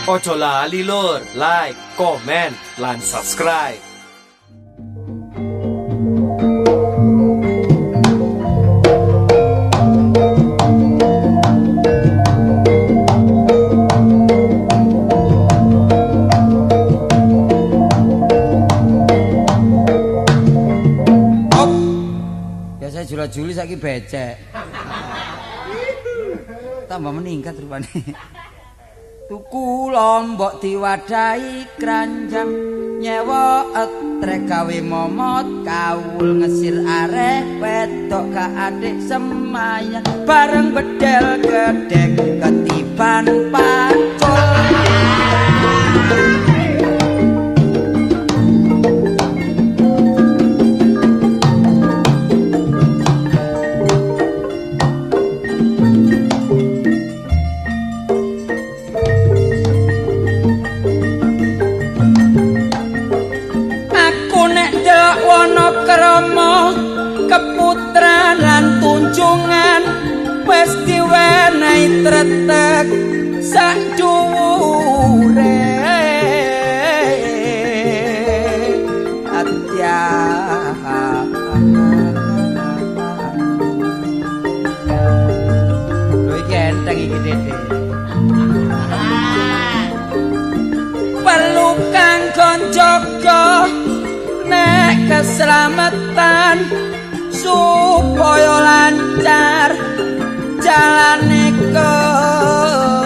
Ojo lali lur, like, komen, lan subscribe. Biasa jula-juli saiki becek. Tambah meningkat rupane. Tuku lombok diwadahi kranjang nyewa etrek gawe momot kaul ngesir arek wedok ka adik semayang bareng bedel gedeng ketiban pacul. Krama keputran lan tunjungan wis diwenehi tretek sak dhuwure atya lho iki enteng iki Dede perlu kanggo njaga nek keselamatan supaya lancar jalane kerja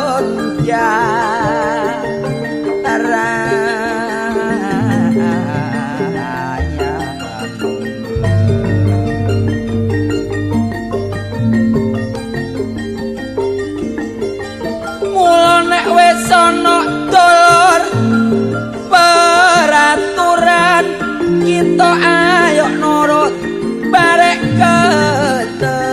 mula nek wis ana dulur peraturan kita ayo nurut barek keten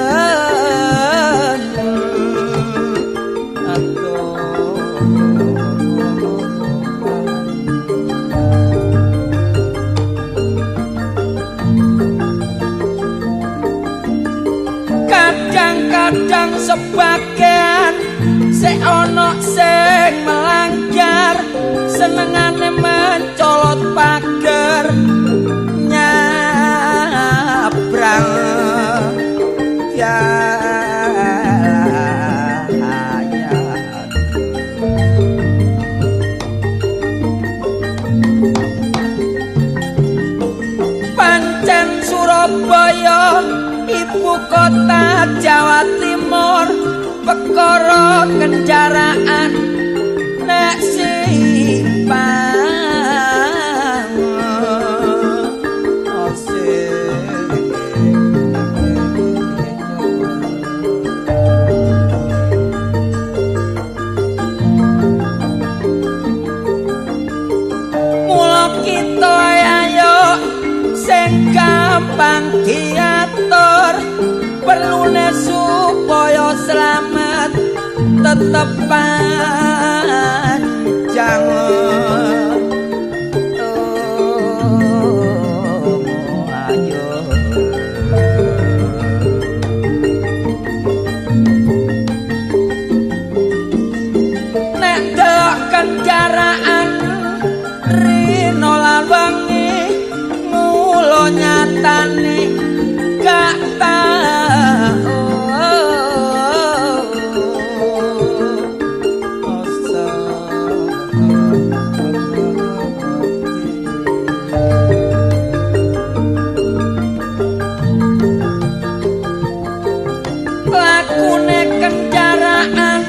kadang-kadang sebagian sing ana sing melanggar senengane mencolot pager nyabrang pancen Surabaya ibu kota Jawa Timur perkara kendaraan nek simpang gampang diatur perlune supaya selamat tetep panjang nek delok kendaraan rino lawangi nyatane gak tau lakune kendaraan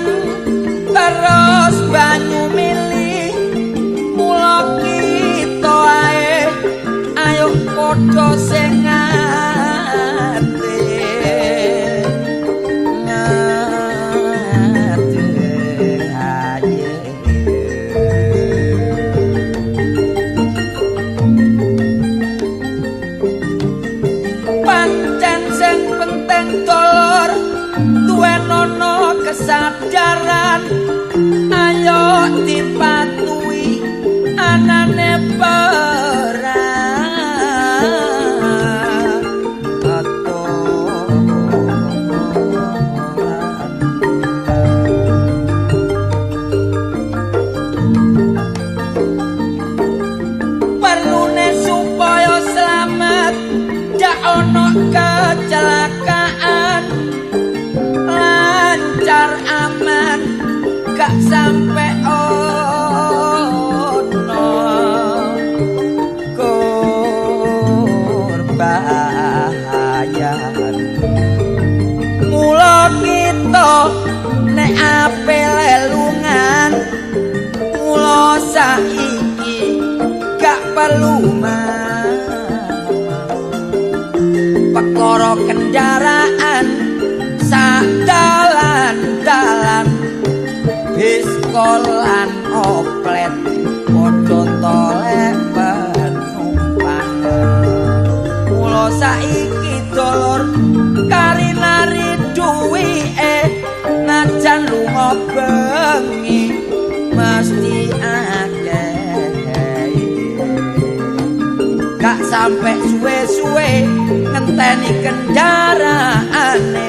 terus banyu milih mula kita ae ayo padha sing pancen sing penting dulur duwenono kesadaran ayo dipatuhi anane gak sampe ono korbayan mula kita nek ape lelungan mula saiki gak perlu perkara kendaraan sak dalan-dalan bis kolan oplet padha tolek penumpang mula saiki dolor karinari duwike najan lunga bengi mesti akeh gak sampe suwe-suwe ngenteni kendaraane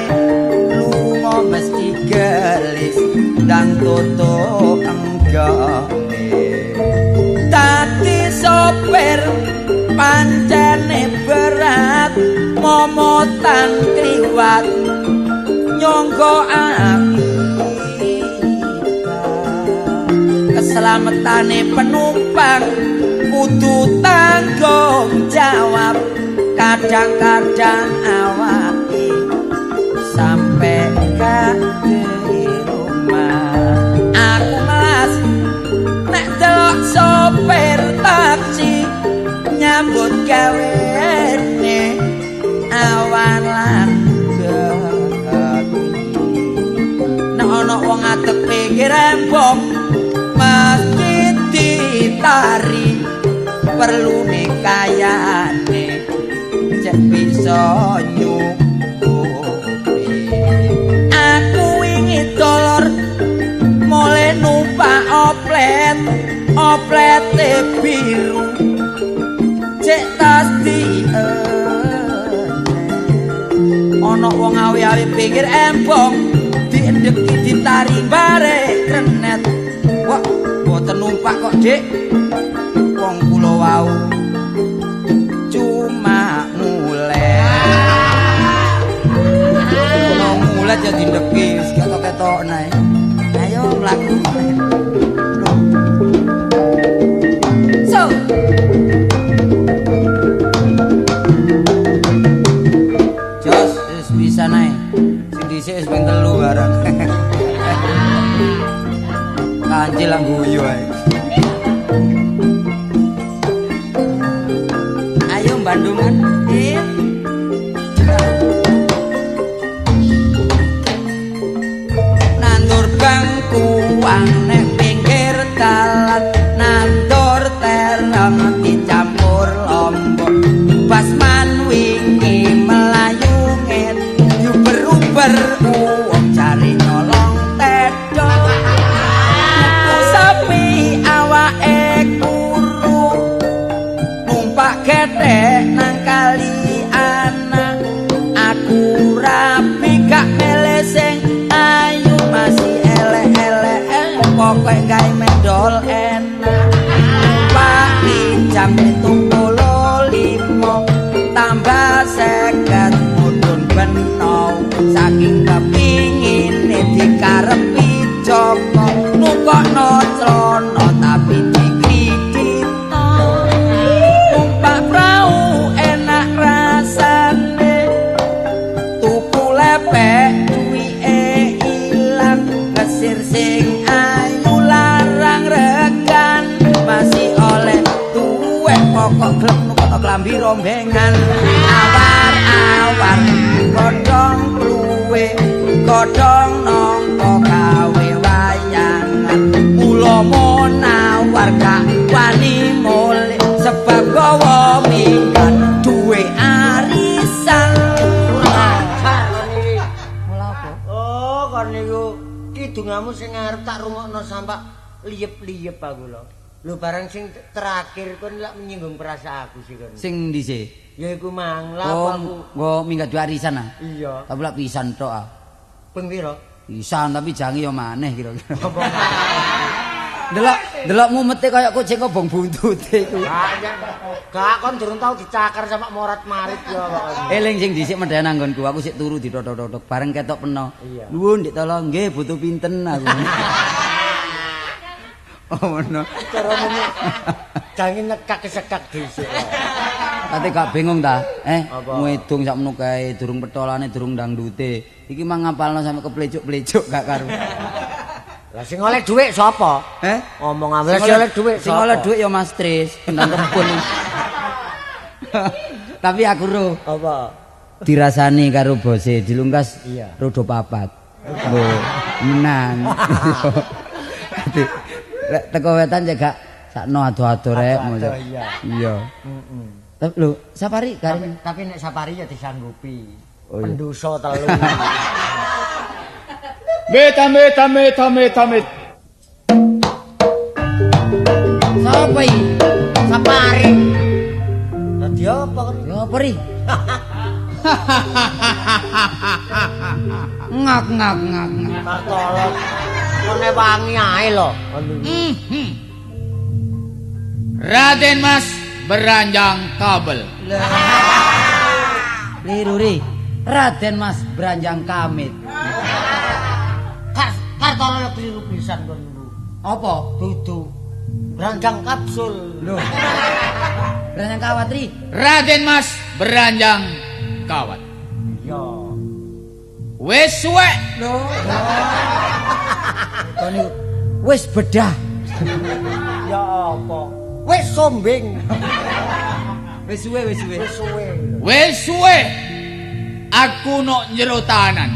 lunga mesti gelis ndang toto enggane dadi sopir pancene berat momotan kriwat nyangga keselamatane penumpang kudu tanggung jawab kadang-kadang awake sampai gak di rumah aku malas nek delok sopir taksi nyambut gawene awan lan nek ana wong ngadeg pikir embong mesti ditari perlu kayane cek bisa nyukupi aku ingin dolor mulai numpak oplet biru cek tas di ono wong awi-awi pikir embong diendeki ditari bare krenet wah boten numpak kok dik wong kula wau cuma mulai kula mulai jadi ndeki wis ketok-ketok nae ayo mlaku so jos wis bisa nae sing dhisik wis ping 3 barang kancil lang guyu ae Bandungan nandur bangkuang nek pinggir dalan nandur terang dicampur lombok basman wingi melayu nget yuber-uber uang cari nyolong tedok sapi awake ketek nang kali anak aku rapi gak meleseng ayu masih elek-elek pokok gawe mendol enak pak di jam 7:05 tambah 50 mudun beno saking kepingin dikarepi Joko nukokno celana tapi sing ayu larang regan masih oleh tuwek pokok glek nukono klambi rombengan awar-awar godhong kluwe godhong nangka gawe wayangan kula monawar gak wani mule sebab gawa minggat duwe arisan oh kon niku kidungamu sing arep tak rungokno sampai liyep-liyep aku lho. Lho barang sing terakhir kon lak menyinggung perasaan aku sih kon. Sing dhisik. Ya iku mang lha aku. Nggo minggat dua arisan ah. Iya. Tapi lak pisan tok ah. Ping pira? Pisan tapi jange yo maneh kira-kira. Delok mumete kaya kucing obong buntute iku. Gak kon durung tau dicakar sama morat-marit ya kok. Eling sing dhisik medhen anggonku aku sik turu ditotok-totok bareng ketok peno. Nuwun Dik tolong nggih butuh pinten aku. ngono. Carane jange nekak-sekak dhisik. Ate gak bingung ta? Apa? Ngedung sakmono kae durung petolane durung dangdute. Iki mah ngapalno sampe keplecuk-plecuk gak karu. Lah sing oleh dhuwit sapa? Ngomong ambles sing oleh dhuwit sapa? Sing oleh dhuwit ya Mas Tris, kendang kebun. Tapi aku ro. Apa? Dirasani karo bose dilungkas Iya. rodo papat. Lho, menang. Lek teko wetan cek gak sakno ado-ado rek. Iya. Iya. Tapi lho, Sapari garing. Tapi nek Sapari ya disanggupi. Oh, iya. Pendosa telu. Met. Sapa iki? Sapari. Dadi apa kan? Ya apa ri? Ngak. Kartolot. Kene wangi ae lho. Raden Mas beranjang kabel. Liru ri. Raden Mas Beranjang Kamit. Kartolot keliru pisan kon niku. Apa? Dudu. Beranjang kapsul. Lho. Beranjang kawat ri. Raden Mas beranjang kawat. Iya. Wis suwek. Lho. Kon wis bedah. Ya apa? Wis sombing. Wis suwe. Wis suwe. Wis suwe. Aku nok njero tahanan.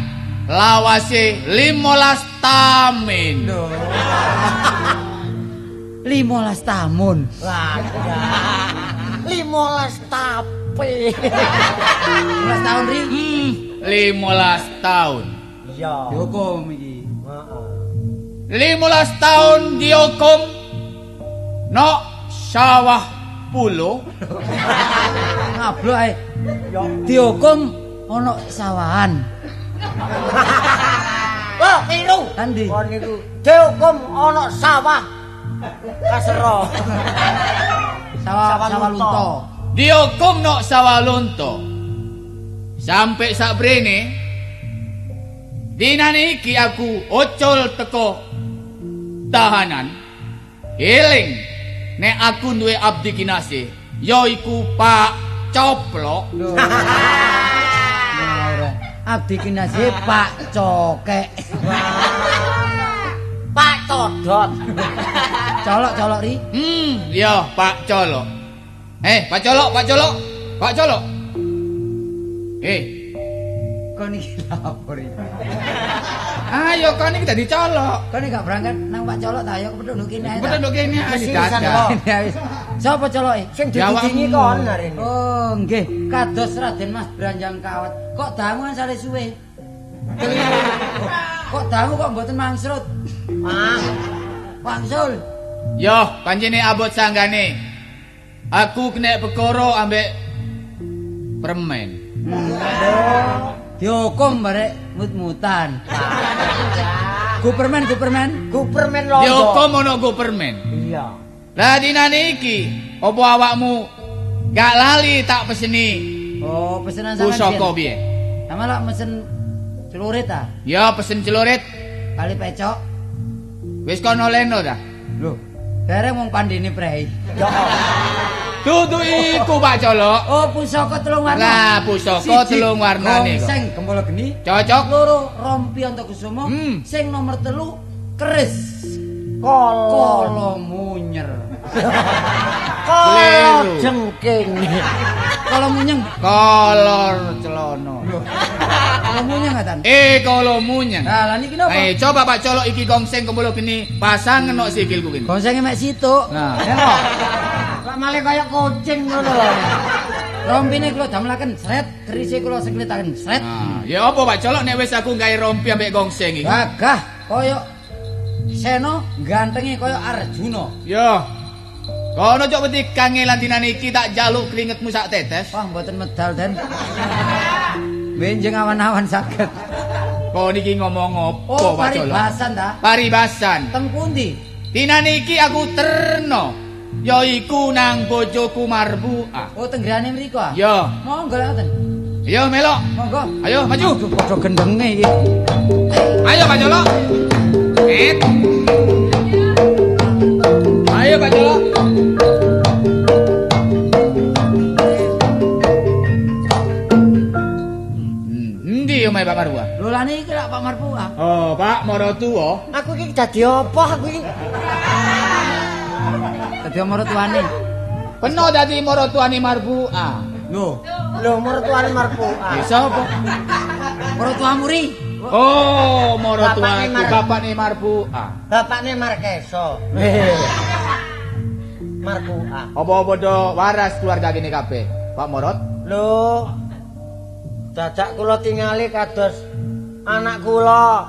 Lawase 15 tamin. Lho. 15 tahun. Lah, 15 tape. 15 tahun ri. 15 tahun. Iya. Dihukum iki. Heeh. 15 tahun dihukum nok sawah pulo. Ngablok ae. Ya. Dihukum ana sawahan. Wah, keliru. Andi. Kon niku dihukum ana sawah. Kasero. Sawah lunto. Dihukum nok sawah lunto. Sampai sabrene dinane iki aku ocol teko tahanan. Eling nek aku duwe abdi kinasih yaiku Pak Coplok. Abdi kinasih Pak Cokek. Pak Codot. Colok ri. Ya Pak Colok. Pak Colok. Kon iki lapor iki. Ayo kon iki dadi colok. Kon iki gak berangkat nang Pak Colok ta ayo kepethuk kene ae. Betul kene Mesti dadak. pisan kok. Sapa coloke? Sing Jawabmu. dididingi kon hari ini. Oh, nggih, kados Raden Mas Beranjang Kawat. Kok dangu kan sale suwe? Kok dangu kok mboten mangsrut? Wangsul. Yo, pancene abot sanggane. Aku kena perkara ambek permen. Dihukum barek mut-mutan. Gupermen. Gupermen londo. Dihukum ono go permen. Iya. Lah dinane iki, opo awakmu gak lali tak peseni Oh, pesenan sampean. pusaka piye? Sama lak mesen celurit ta? Ya pesen celurit, Kali pecok. wis kono leno dah. Lho, dereng mung pandine prei. Ya. Dudu iku Pak Colok. Oh, pusaka telung warna. Lah pusaka telung warnane kok. Gongseng gembala geni. Cocok. Loro rompi Antakusuma. Sing nomor 3 keris. Kolo munyer. Kolo jengking. Kolo munyeng. Kolor celana. Kolo munyeng atan. Kolo munyeng. Nah, lah niki napa? Coba Pak Colok iki gongseng kembolo geni pasang ngenok sikilku gini. Gongsenge mek situk. Nah. Nengok. Lah malah kaya kucing ngono lho. Rompine kula damelaken sret, kerise kula seklitaken sret. Nah, ya apa Pak Colok nek wis aku gawe rompi ambek gongseng iki. Gagah kaya Seno gantenge kaya Arjuna. Yo. Kono cok wedi kangelan dinane iki tak jaluk keringetmu sak tetes. Wah, mboten medal Den. Benjing awan-awan saged. Kok niki ngomong opo Oh, Pak Colok? paribasan ta? Paribasan. Teng pundi? Dinane iki aku terno. Yaiku nang bojoku Marbuah. Oh, tenggrane mriku ah. Yo. Monggo lek ngoten. Ayo melok. Monggo. Ayo maju. Aduh, padha gendenge iki. Ayo Pak Colok. maratuwa. Aku iki dadi apa aku iki? Dadi maratuane. Peno dadi maratuane Marbuah. Lho mertuane Marpuah. Sapa? Maratuamu ri. Oh, Bapakne maratuaku bapakne Marbuah. Bapakne Markeso. Marpuah. Apa padha waras keluarga kene kabeh? Pak Morot? Lho. Dadak kula tingali kados anak kula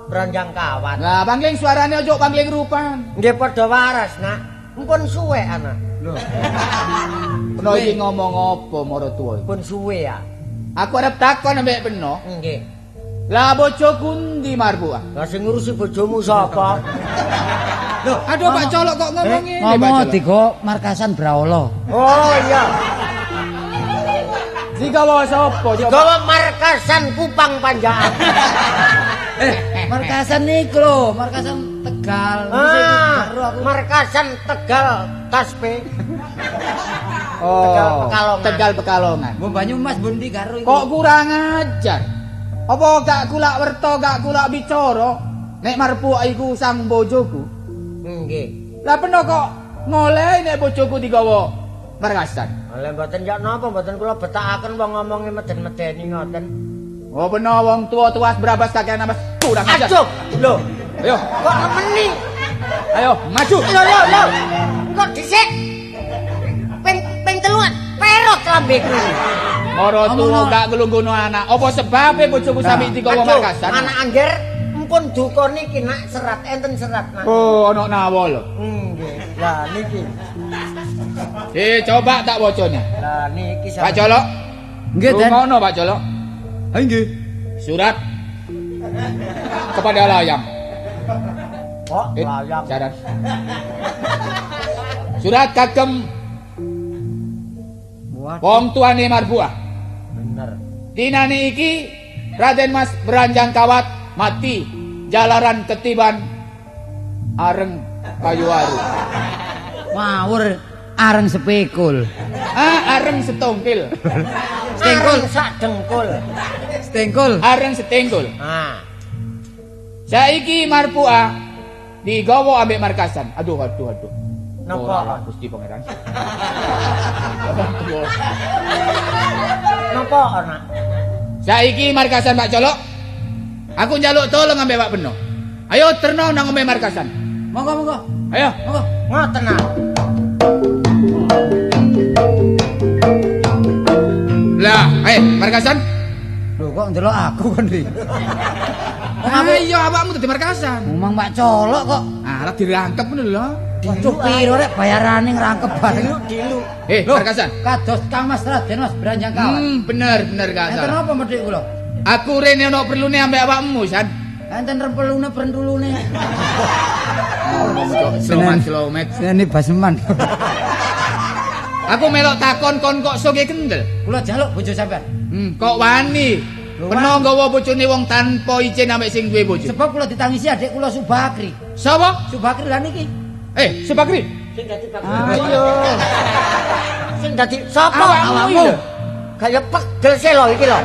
branjang kawat. Lah, pangling suarane ojo pangling rupan. Nggih padha waras, Nak. Mumpun suwe anak. Lho, Peno iki ngomong apa maratuwa iki? pun suwe ya. Aku arep takon ambek Peno. Nggih. Lah bojoku ndi Marbuah? Lah sing ngurusi bojomu sapa? Loh, aduh Pak Colok kok ngomong ngene Pak Ngomong Colok. digo markasan Braolo. Oh iya. Digawa sapa? Coba. Gawa markasan Kupang Panjaan. Markasan niku lho, markasan Tegal. Baru aku Markasan Tegal Taspe. Oh, Pekalongan. Tegal Pekalongan. Mbok Banyumas bundi karo iku. Kok kurang ajar? Apa gak kulak werta, gak kulak bicara? Nek Marbuah iku sang bojoku. Nggih. Lah Peno kok ngoleh nek bojoku digawa markasan. Oleh mboten jak napa mboten kula betakaken wong ngomongi meden-medeni ngoten. Oh Peno wong tua-tua berabas kakean nambah kurang ajar. Aduh, lho, Ayo, kok nemeni? ayo maju. Lho. Kok dhisik? Ping teluan, perot lambeku. Ora tuwa gak gelunggono anak. Apa sebabe bojoku sami digawa Aduh, markasan? anak angger mpun duka niki nak serat enten serat nak. Oh, ana nawa lho. Nggih. Lah niki. Coba tak wacane. Lah niki Pak Colok. Nggih, Den. Ngono Pak Colok. Ha nggih. Surat kepada Layang. kok layak. Jaran. Surat kagem wong tuane Marbuah. Bener. Dinane iki Raden Mas Beranjang Kawat mati jalaran ketiban areng kayu aru. Ngawur areng sepekul. Areng setongkil. Stengkul. Areng sak dengkul. Stengkul. Areng setengkul. Ah. Saiki Marbuah digawa ambek markasan. Aduh. Napa? Gusti Pangeran. Napa ana? Saiki markasan Pak Colok. Aku njaluk tolong ambek Pak Beno. Ayo terno nang ombe markasan. Monggo. Ayo. Monggo. Ngoten ah. Lah, ayo markasan. Lho kok ndelok aku kon iki. Iya awakmu dadi markasan. Ngomong Pak Colok kok. Lah dirangkep ngono lho. Waduh piro rek bayarane ngrangkep bareng. Dilu. Markasan. Kados Kang Mas Raden Mas Beranjang Kawat. Bener gak Enten salah. apa medhik kula? Aku rene ono perlune ambek awakmu, San. Enten rempelune brentulune. Slomet. Ini baseman. Aku melok takon kon kok soge kendel. Kula jaluk bojo sampean. Kok wani? Lho, Peno nggawa bojone wong tanpa izin ambek sing duwe bojo. Sebab kula ditangisi adik kula Subakri. Sapa? Subakri lah niki. Subakri. Sing dadi Ayo. Sing dadi sapa? Awakmu. Kaya pegel sih lho iki lho.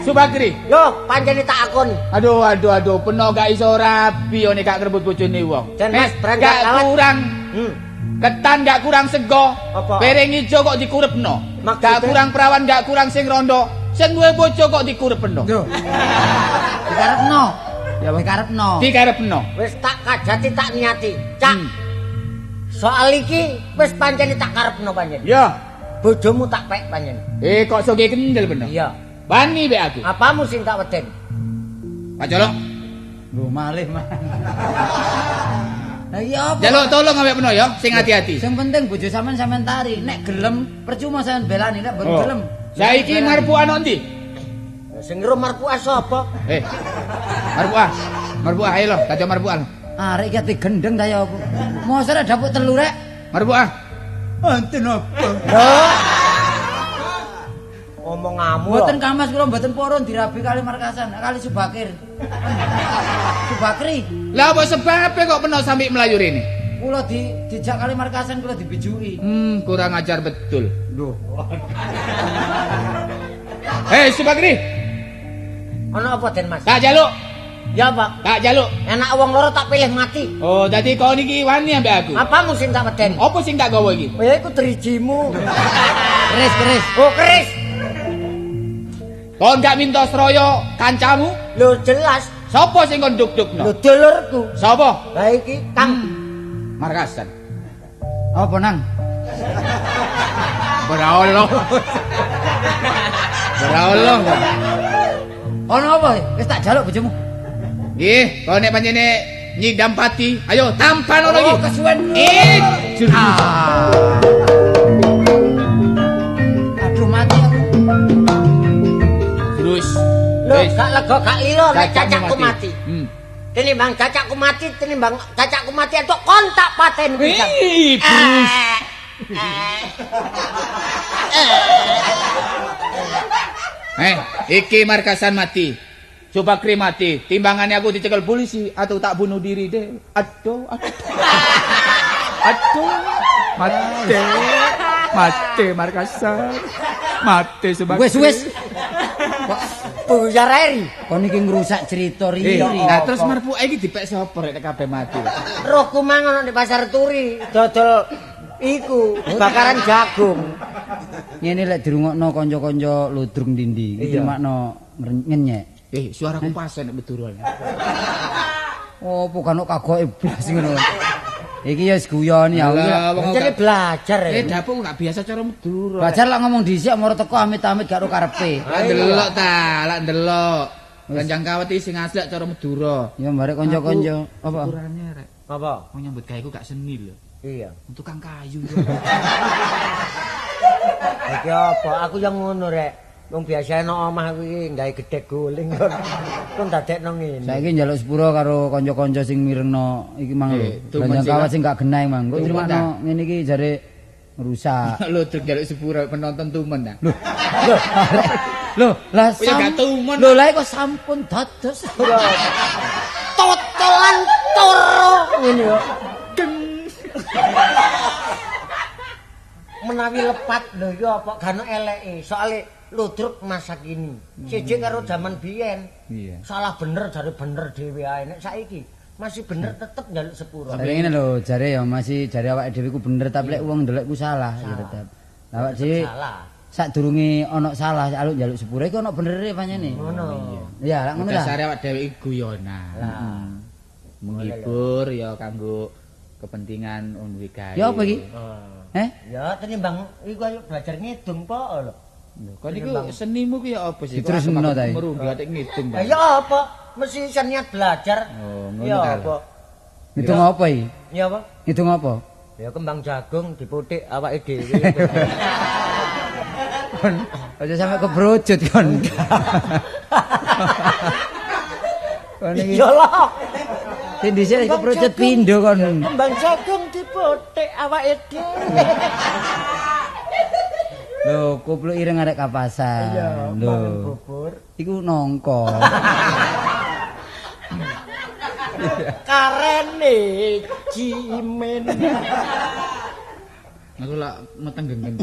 Subakri. Yo, pancen tak akoni. Aduh, peno gak iso rabi nek gak ngrebut bojone wong. Dan Mas Beranjang gak Kawat. kurang. Ketan gak kurang sego. Apa? Pereng ijo kok dikurepno. Maksudnya? Gak kurang perawan, gak kurang sing rondo. Sing duwe bojo kok dikurepno. Yo. Dikarepno. Ya dikarepno. Dikarepno. Wis tak kajati tak niati. Cak. Soal iki wis pancen tak karepno pancen. Ya. Bojomu tak pek pancen. Kok soge kendel bener. Iya. Bani be aku. Apamu sing tak weden? Pak Colok. Lho malih man. Lah iya apa? Jaluk tolong ambek peno ya, sing hati-hati. Sing penting bojo sampean tari. Nek gelem percuma sampean belani, nek boten gelem. Saiki Marbuah ono ndi? Sing ngero Marpuah sapa? Marbuah ayo lho, kaca Marbuah. Arek iki ati gendeng ta ya aku. Mosok rek dapuk telu rek. Marbuah. Enten apa? Omonganmu lho. Mboten Kamas kula mboten purun dirabi kali markasan, kali Subakir. Subakri. Lah apa sebabe kok peno sampe melayu rene? Kula dijak kali markasan kula dibijuki. Kurang ajar betul. Lho. Subakri. Ana apa Den Mas? Tak jaluk Ya, Pak. Tak jaluk. Enak wong loro tak pilih mati. Oh, dadi kau niki wani ambek aku. Apamu sing tak weden? Apa sing tak gawa iki? Ya iku drijimu. Keris. Oh, keris. Kau gak minta sroyo kancamu? Lho jelas. Sopo sing kon duk-dukno? Lho dulurku. Sopo? Lah iki Kang Markasan. Apa nang? Berawolo. Berawolo. Ono apa? Wis tak jaluk bojomu. Nggih, kau nek panjene nyidam pati, ayo tampan ono iki. Oh, kesuwen. Aduh mati aku. Terus. lho gak lega gak lilo nek Cacakmu cacakku mati. Tinimbang cacakku mati, tinimbang cacakku mati entuk kontak paten pisan. Wih, Bruce. Iki Markasan mati. Coba kremati, timbangannya aku dicekel polisi atau tak bunuh diri deh. Aduh. Mati Markasan. Mati sebagai. Wis. Buyar eri. Kon iki ngrusak cerita riri. Nah terus marpu iki dipek sapa rek kabeh mati. Rohku mang ono di pasar turi, dodol iku bakaran jagung. Ngene lek dirungokno kanca-kanca ludrung dindi, iki makno ngenyek. Suaraku pas nek medurol. Oh, bukan kagok iblas ngono. Iki ya guyon ya. Jadi belajar ya. Dapuk gak biasa cara medurol. Belajar lak ngomong dhisik moro teko amit-amit gak ro karepe. Ndelok ta, lak ndelok. Kanjang kawet sing asli cara Madura. Ya barek kanca-kanca apa? Ukurane rek. Apa? Wong nyambut gawe ku gak seni lho. Iya. Tukang kayu. Iki apa? Aku yang ngono rek. Wong biasa nang omah aku iki gawe gedhe guling kon dadekno ngene. Saiki njaluk sepuro karo kanca-kanca sing mirengno iki mang lho. Kanjang kawat sing gak genah mang. Kok terima ngene iki jare rusak. Lho truk njaluk sepuro penonton tumen ta. Loh, lah Ya gak tumen. Lho, lah kok sampun dados. Totolan toro ngene yo. Menawi lepat lho yo apa gano eleke. Soale ludruk masa kini. Siji karo zaman biyen. Iya. Salah bener jare bener dhewe ae. Nek saiki masih bener tetep njaluk sepuro. Jare ngene lho, jare ya masih jare awake dhewe ku bener tapi lek wong ndelok ku salah ya tetep. Awak dhewe Salah. sadurunge ana salah aluk njaluk sepuro iki ana benere pancene. Ngono. Iya, lak ngono ta. Dasare awak dhewe iki guyonan. Menghibur ya kanggo kepentingan umum gawe. Ya apa iki? Ya tenimbang iku ayo belajar ngidung po lho. Kok niku senimu ku ya apa sih? Diterusno ta iki? Merunggu atik ngidung. Lah ya apa? Mesti niat belajar. Oh, ngono Ya ta. apa? Ngitung apa iki? Ya apa? Ngitung apa? Ya kembang jagung diputik awake dhewe. Aja sampe kebrojot kon. Kon iki Ya lah. sing dhisik kebrojot pindho kon. Kembang jagung diputik awake dhewe. Lho, kupluk ireng arek kapasan. Iya, Lho, mangan bubur. iku nongko. Karene cimen. Aku lak meteng gengen.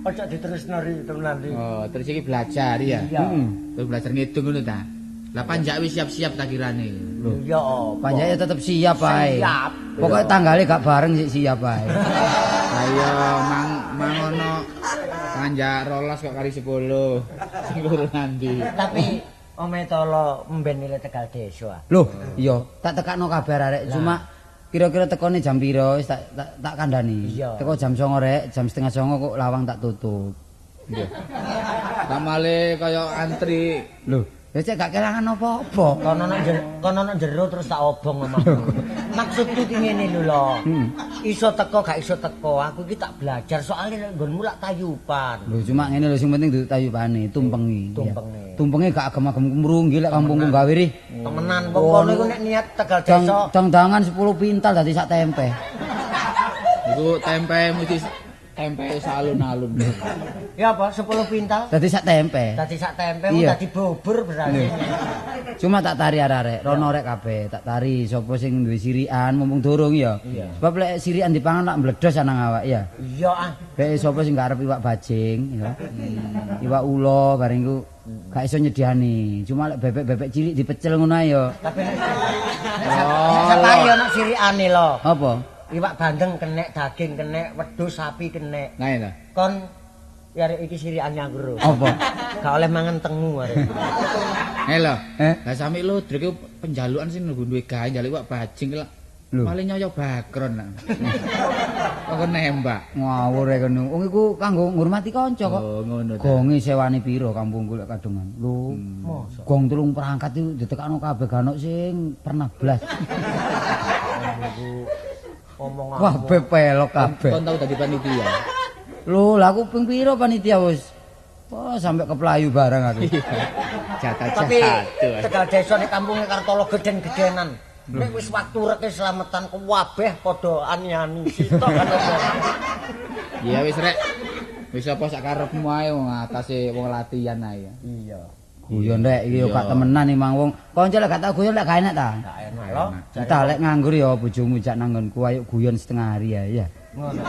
Ojo diterusno ri temenan ri. Oh, terus iki belajar ya. Iya. Terus belajar ngitung ngono ta. Lah panjak wis siap-siap tak kirane. Ya apa? Panjake tetep siap ae. Siap. Pokoke tanggale gak bareng sik siap ae. Ayo mang ono panjak 12 kok kali 10. Sing loro nanti. Tapi Ome Tolo mben nilai Tegal Desa. Loh, iya, tak tekakno kabar arek. Cuma kira-kira tekone jam piro wis tak kandhani. Iya. Teko jam 09.00 rek, jam 08.30 kok lawang tak tutup. Nggih. Tamale kaya antri. Loh, ya cek gak kelangan apa-apa. Kono nang jero terus tak obong omahku. Maksudku ki ngene lho lho. Iso teko gak iso teko, aku iki tak belajar soalnya nek nggonmu lak tayupan. Lho cuma ngene lho sing penting duduk tayupane, tumpengi. Tumpenge. Tumpenge gak agem-agem kumrunggi lek kampungku gawe ri. Temenan wong kono iku nek niat Tegal Desa. Dang-dangan 10 pintal dadi sak tempe. Iku tempe mesti tempe salun-alun. Ya apa 10 pintal? Dadi sak tempe. Dadi sak tempe Iya. dadi bubur berarti. Cuma tak tari arek-arek, rono rek kabeh, tak tari sapa sing duwe sirikan mumpung durung ya. Sebab lek sirikan dipangan lak mbledos nang awak ya. Iya ah. Bae sapa sing gak arep iwak bajing ya. Iwak ula bareng iku gak iso nyediani. Cuma lek bebek-bebek cilik dipecel ngono ae ya. Tapi nek sapayo nek sirikane lho. Apa? Iwak bandeng kenek, daging kenek, wedhus sapi kenek. Nah itu. Kon ya arek iki sirikane anggur. Apa? Gak oleh mangan tengu arek. Lho. Lah sami ludruk iku penjalukan sing nunggu duwe gawe njaluk iwak bajing lho. Paling nyoyo bakron lah. Kok nembak. Ngawur e kono. Wong iku kanggo ngurmati kanca kok. Oh, ngono ta. Gonge sewani pira kampungku lek kadungan. Lho. Gong 3 perangkat itu ditekakno kabeh ganok sing pernah blas. Omong Wah, bepelok kabeh. Kon tau dadi panitia. Lho, lah aku ping pira panitia wis. Oh, sampai keplayu bareng aku. Tapi Tegal Desa nek kampunge Kartolo geden-gedenan. Nek wis waktu reke slametan kabeh padha ani-ani sitok kan. Iya wis rek. Wis apa sak karepmu ae wong atase wong latihan ae. Iya. Guyon rek iki yo gak temenan emang wong. Kanca lek gak tau guyon lek gak enak ta. Gak enak lho. Kita lek nganggur ya bojomu jak nang nggonku ayo guyon setengah hari ya. Ngono.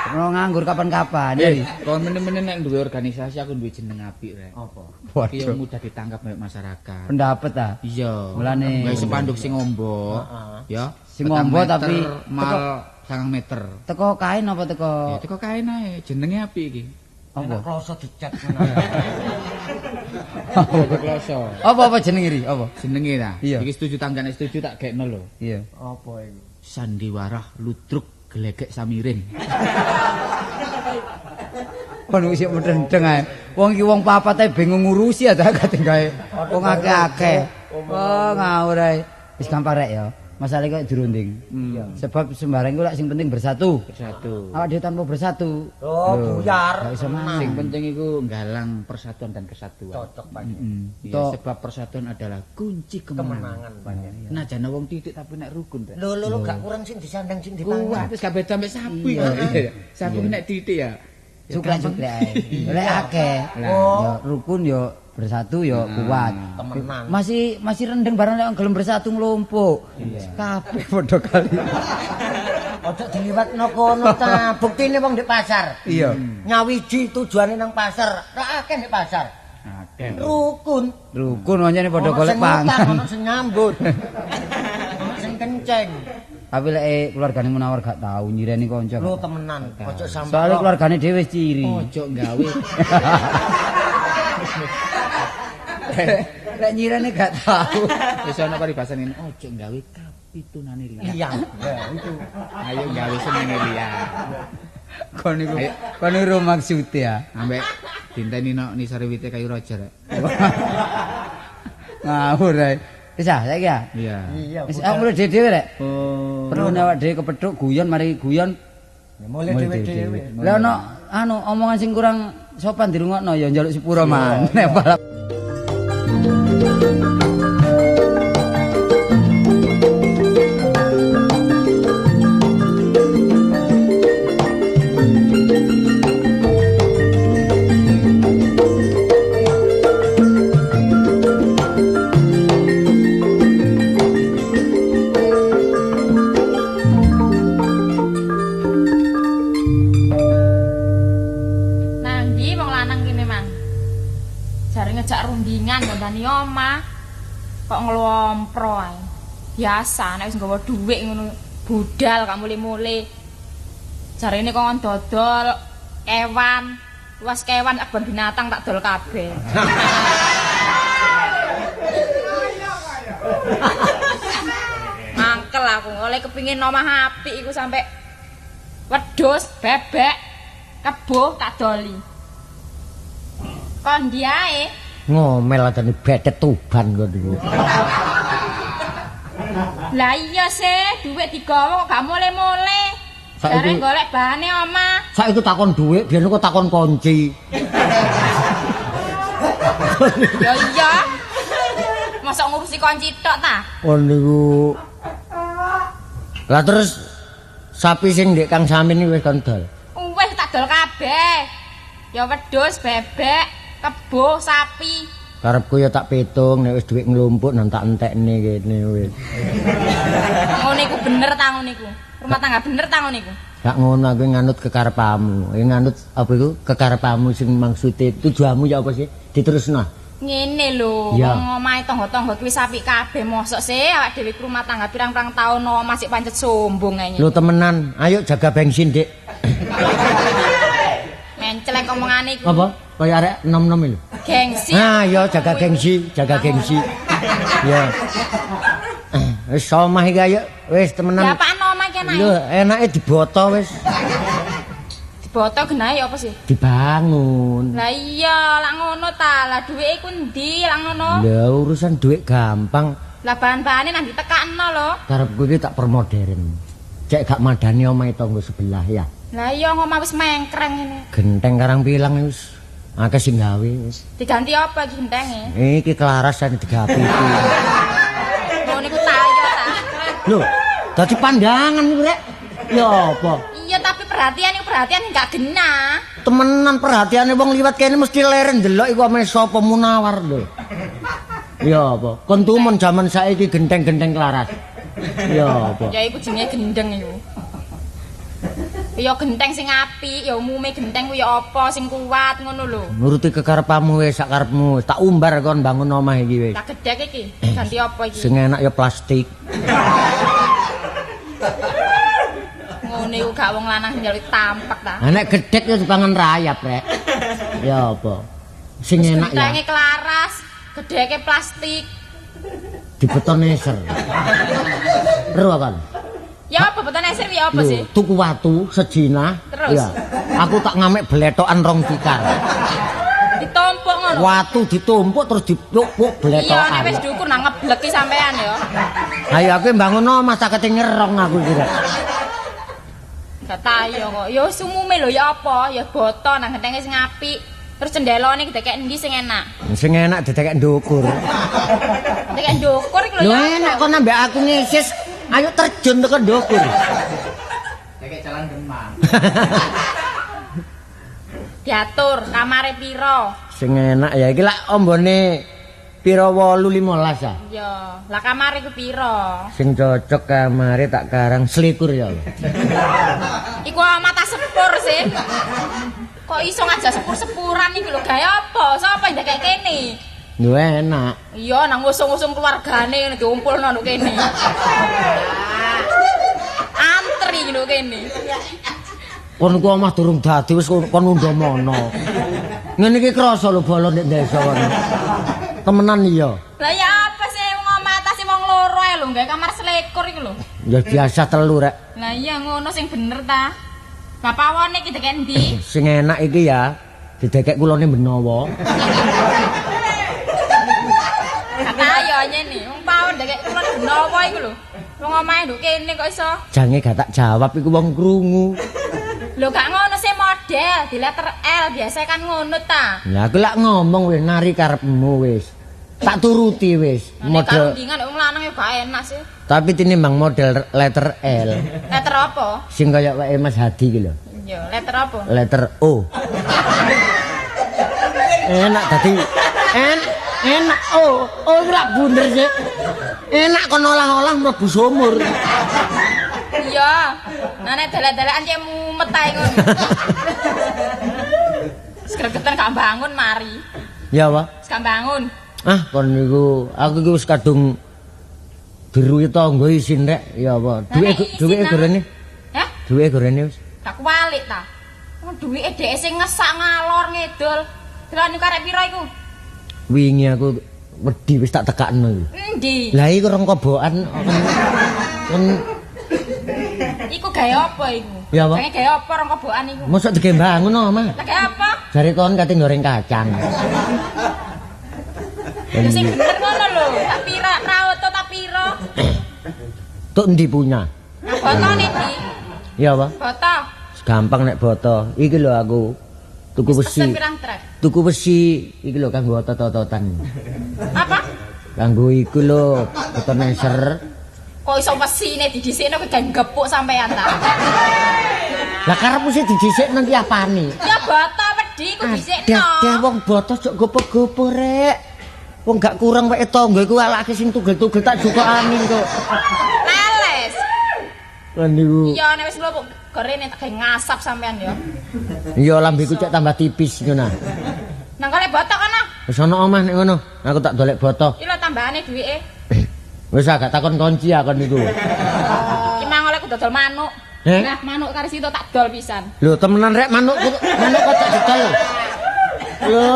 Mau nganggur kapan-kapan ya. Kon meneh-meneh nek duwe organisasi aku duwe jeneng apik rek. Apa? Iki yo mudah ditangkap oleh masyarakat. Pendapat ta. Iya. Mulane gawe spanduk sing ombo. Ya. Sing ombo tapi mal 9 meter. Teko kain apa teko? Ya teko kain ae, jenenge apik iki. Apa kloso dicat Kloso. Apa jenenge iki? Apa? Jenenge ta. Iya. Iki setuju tanggane setuju tak gekno lho. Iya. Apa iki? Sandiwara ludruk gelegek samiring. Kon wis mendeng ae. Wong iki wong papat ae bingung ngurusi ya gak gawe. Wong akeh-akeh. Oh, ngawur ae. Wis gampang rek ya. Masalah kok dirunding. Sebab sembarang iku lek sing penting bersatu. Bersatu. Awak dhewe tanpa bersatu. Oh, buyar. Gak iso menang. Sing penting iku nggalang persatuan dan kesatuan. Cocok banget. Ya, sebab persatuan adalah kunci kemenangan. Banyak. Najan wong titik tapi nek rukun rek. Lho gak kurang sing disandang sing Kuat dipangan. wis kabeh sampe sapi ya. Sapi nek titik ya. Cuklek-cuklek ae. Lek akeh. Ya rukun ya bersatu ya kuat. Temenan. Masih rendeng barang lek gelem bersatu nglumpuk. Kabeh padha kali. Ojo diliwatno kono ta. Buktine wong di pasar. Iya. Nyawiji tujuane nang pasar. Ra akeh di pasar. Akeh. Rukun. Rukun pancene padha Ono golek sing ngutang, pangan. ono sing nyambut. Ono sing kenceng. Tapi lek keluargane Munawar gak tau nyireni kanca. Lu temenan. Ojo sampe. Soale keluargane dhewe wis ciri. Ojo gawe. Lek nyireni gak tau. Wis ana paribasane ojo gawe kapitunane liya. Iya, itu. Ayo gawe senenge liya. Kon niku maksud ya. Ambek dinteni nok nisare wite kayu raja rek. Ngawur ae. Wis saiki ya. Iya. Iya. Wis aku mulai dhewe rek. Oh. Perlu awak dhewe kepethuk guyon mari guyon. Mulai dhewe-dhewe. Lah ono omongan sing kurang sopan dirungokno ya njaluk sepuro maneh. Nanggi wong lanang kene mang. Jare ngejak rundingan ngandani omah. Kok nglompro ae. Biasa nek wis nggawa dhuwit ngono budal gak mule-mule. Jarene kok dodol kewan. Luas kewan kebon binatang tak dol kabeh. Mangkel aku oleh kepingin omah apik iku sampe wedhus, bebek, kebo tak doli. Kon ndi ae? Ngomel adane betet Tuban kok niku. Lah iya sih, dhuwit digawa kok gak mule-mule. Jare golek bahane omah. Saiki takon dhuwit, biyen kok takon kunci. Ya iya. Mosok ngurusi kunci tok ta? Oh niku. Lah terus sapi sing ndek Kang Samin iki wis kondol. Wis tak dol kabeh. Ya wedhus, bebek, kebo, sapi. Karepku ya tak pitung nek wis dhuwit nglumpuk nang tak entekne kene wis. Ngono iku bener ta ngono iku. Rumah tangga bener ta ngono iku. Gak ngono aku nganut kekarepamu. Nganut apa iku? Kekarepamu sing maksude tujuanmu ya apa sih? Diterusno. Ngene lho, wong omahe tangga-tangga kuwi wis apik kabeh mosok sih awak dhewe rumah tangga pirang-pirang taun masih pancet sombong ae. Lho temenan, ayo jaga bensin, Dik. Mencelek omongane iku. Apa? Kaya arek nom-nom lho. Gengsi. Ah, ya jaga gengsi, jaga gengsi. Ya. Wis omah iki ayo, wis temenan. Ya apaan omah iki enak? Lho, enake diboto wis. Diboto genahe apa sih? Dibangun. Lah iya, lak ngono ta. Lah duwike ku ndi lak ngono? Lah urusan duit gampang. Lah bahan-bahane nang ditekakno lho. Karepku iki tak permodern. Cek gak madani omahe tangga sebelah ya. Lah iya ngomah wis mengkreng ngene. Genteng karang pilang wis. Akeh sing gawe wis. Diganti apa iki gentenge? Iki kelarasan digawe iki. Oh niku tayo ta. Lho, dadi pandangan iku rek. Ya apa? Iya tapi perhatian gak genah. Temenan perhatiane wong liwat kene mesti leren ndelok iku ame sapa Munawar lho. Ya apa? Kon tumun jaman saiki genteng-genteng kelaras. Ya apa? Ya iku jenenge gendeng iku. Ya genteng sing apik, ya umume genteng ku ya apa sing kuat ngono lho. Nuruti kekarepmu wis sak karepmu. Tak umbar kon bangun omah iki wis. Tak gedhek iki. Ganti apa iki? Sing enak ya plastik. Ngono iku gak wong lanang njaluk tampak ta. Nek gedhek ya dipangan rayap rek. Ya apa? Sing enak ya. Gentenge kelaras, gedheke plastik. Dibeton neser. Ero kan? Ya apa beton eser ya apa sih? Tuku watu sejina. Terus? Ya. Aku tak ngamek bletokan rong tikar. Ditumpuk ngono. Watu ditumpuk terus dipuk bletokan. Iya nek wis dukur nang ngebleki sampean ya. Ayo aku bangun omah tak kete nyerong aku kira. Gak tayo kok. Ya wis umume lho ya apa? Ya boto nang gentenge sing apik. Terus cendelone gedhek endi sing enak? Sing enak didekek ndukur. Gedhek ndukur iki lho Lho ya. enak kok nambah aku ngesis. Ayo terjun tekan ndukur. Kayak jalan Kemang. Diatur kamare piro? Sing enak ya iki lak ombone pira 8 15 ah. Ya, lah kamare ku piro? Sing cocok kamare tak karang selikur ya. Iku mata sepur sih. Kok iso ngajak sepur-sepuran iki lho gawe apa? Sapa ndak kayak kene? Lho enak. Iya nang ngusung-ngusung keluargane ngene diumpulno nang kene. Antri lho kene. Kon ku omah durung dadi wis kon undomono. Ngene iki krasa lho bolon nek desa kon. Temenan iya. Lah ya apa sih wong omah atas wong loro ae lho gawe kamar selikur iki lho. Ya biasa telu rek. Lah iya ngono sing bener ta. Bapawone iki dek endi? Sing enak iki ya didekek kulone Benowo. Kata ya nyene, wong pawon dek kulon Benowo iku lho. Wong omahe nduk kene kok iso. Jange gak tak jawab iku wong krungu. Lho gak ngono sih model di letter L biasa kan ngono ta. Lah aku lak ngomong wis nari karepmu wis. Tak turuti wis. Model Model kalundingan wong lanang ya gak enak sih. tapi tinimbang model letter L. Letter apa? Sing kaya wae Mas Hadi iki lho. Yo, letter apa? Letter O. Enak tadi. Enak oh ora bunder sih. Enak kon olah-olah mlebu sumur. Iya. Nah nek dalek-dalekan cek mumet ae ngono. Sregeten gak bangun mari. Ya, Pak. Gak bangun. Ah, kon niku aku iki wis kadung diruwi tangga isin rek. Ya apa? Duwike gorene. Hah? Duwike gorene wis. Gak kualik ta. Wong duwike dhek sing ngesak ngalor ngidul. Delani karek piro iku? Wingi aku wedi wis tak tekakno iki. Endi? Lah iki rong kobokan kon Iku gawe apa iku? Ya, Pak. Gawe apa rong kobokan iku? mosok dige bangun omah. Lah gawe apa? Jare kon kate goreng kacang. Ya sing bener ngono lho. Tak pira raoto tak pira. Tuk ndi punya? Nah, botone ndi? Ya, Pak. Boto. Gampang nek boto. Iki lho aku tuku besi. Pesen pirang trek? Tuku besi iki lho kanggo otot-ototan. Apa? Kanggo iku lho, boton neser. Kok iso mesine didhisikno kok gepuk sampean ta? Lah karepmu sih didhisikno ki apane? Ya boto wedi ku dhisikno. Deh wong boto jok gopo-gopo rek. Wong gak kurang wae tangga iku alake sing tugel-tugel tak jukokane kok. Leles. Kan niku. Iya nek wis lho gorene tak gawe ngasap sampean ya. Iya lambeku cek tambah tipis ngono. Nang kale botok ana. Wis ana omah nek ngono. Aku tak dolek botok. Iki lho tambahane duwike. Wis gak takon kunci akon niku. Ki mang oleh ku dodol manuk. Nah, manuk karo situ tak dol pisan. Lho temenan rek manuk kok cek dodol. Lho,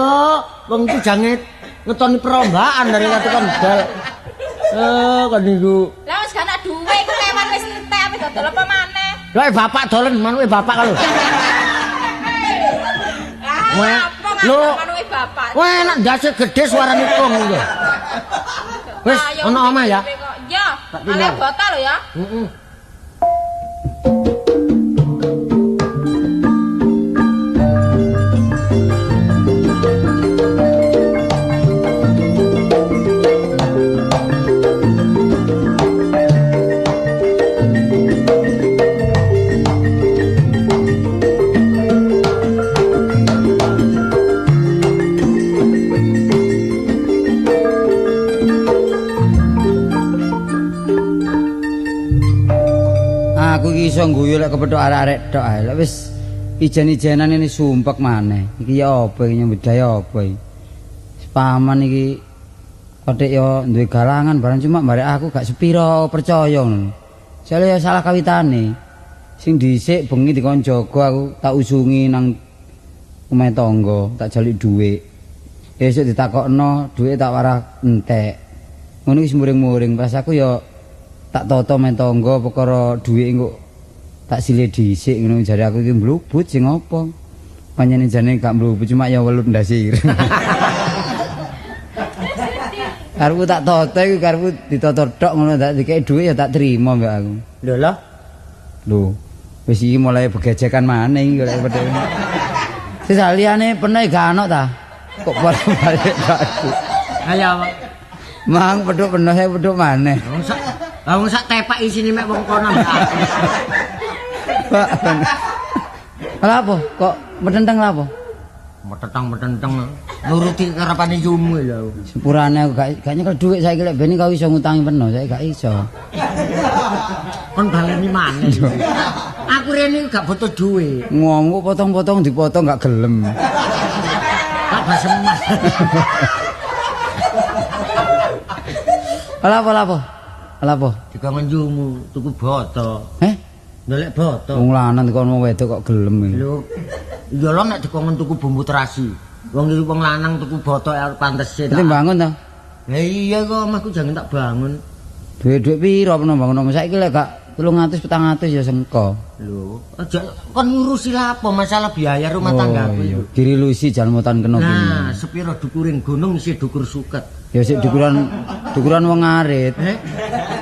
wong iki jange ngetoni perlombaan dari katakan dal. Kan niku. Lah wis gak ana duwe iku lewat wis entek ape dodol apa maneh. Lah bapak dolen manuke bapak kalau. Wah, lho. Manuke bapak. Wah, enak ndase gede suarane wong iku. Wis ana omah ya. Iya, ale botol lho ya. Heeh. Aku iki iso guyu lek kepethuk arek-arek tok ae. Lek wis ijen-ijenan ini sumpek maneh. Iki ya apa iki nyambedaya apa iki? Paman iki kothek ya duwe galangan barang cuma barek aku gak sepiro percaya ngono. Jale ya salah kawitane. Sing dhisik bengi dikon jaga aku tak usungi nang omahe tangga, tak jalik dhuwit. Esuk ditakokno dhuwit tak warah entek. Ngono wis muring-muring pas aku ya tak toto men tangga perkara dhuwit engko tak sile dhisik ngono jare aku iki mlubut sing apa panjenengan jane gak mlubut cuma ya welut ndasir karepku tak toto iku karepku ditoto tok ngono tak dikek dhuwit ya tak trima mbak aku Lho lah. lho wis iki mulai begejekan maneh iki lek pedhe sesaliane peneh gak ana ta kok balik aku Ayo. mang pedhuk peneh saya pedhuk maneh Wong sak tepak isine mek wong kono mbak. Pak. Lah apa? Kok metenteng lah apa? Metenteng nuruti karepane yumu lho. Sepurane aku gak nyekel dhuwit saiki lek ben kau iso ngutangi peno, saiki gak iso. Kon baleni maneh. Aku rene gak butuh dhuwit. Ngomong kok potong-potong dipotong gak gelem. Gak basemas. Ala apa? Dikongen yumu tuku boto. Ndolek boto. Wong lanang dikono wedok kok gelem iki. Lho, iya lho nek dikongen tuku bumbu terasi. Wong iki wong lanang tuku boto pantese ta. Bangun ta? Lah iya kok omahku jangan tak bangun. Dhuwit-dhuwit piro peno bangun omah saiki lek gak 300 400 ya sengko. Lho, aja kon ngurusi lapo masalah biaya rumah tanggaku iki. Dirilusi jalmutan kena kene. Nah, sepiro dukuring gunung isi dukur suket. Ya sik dukuran wong arit.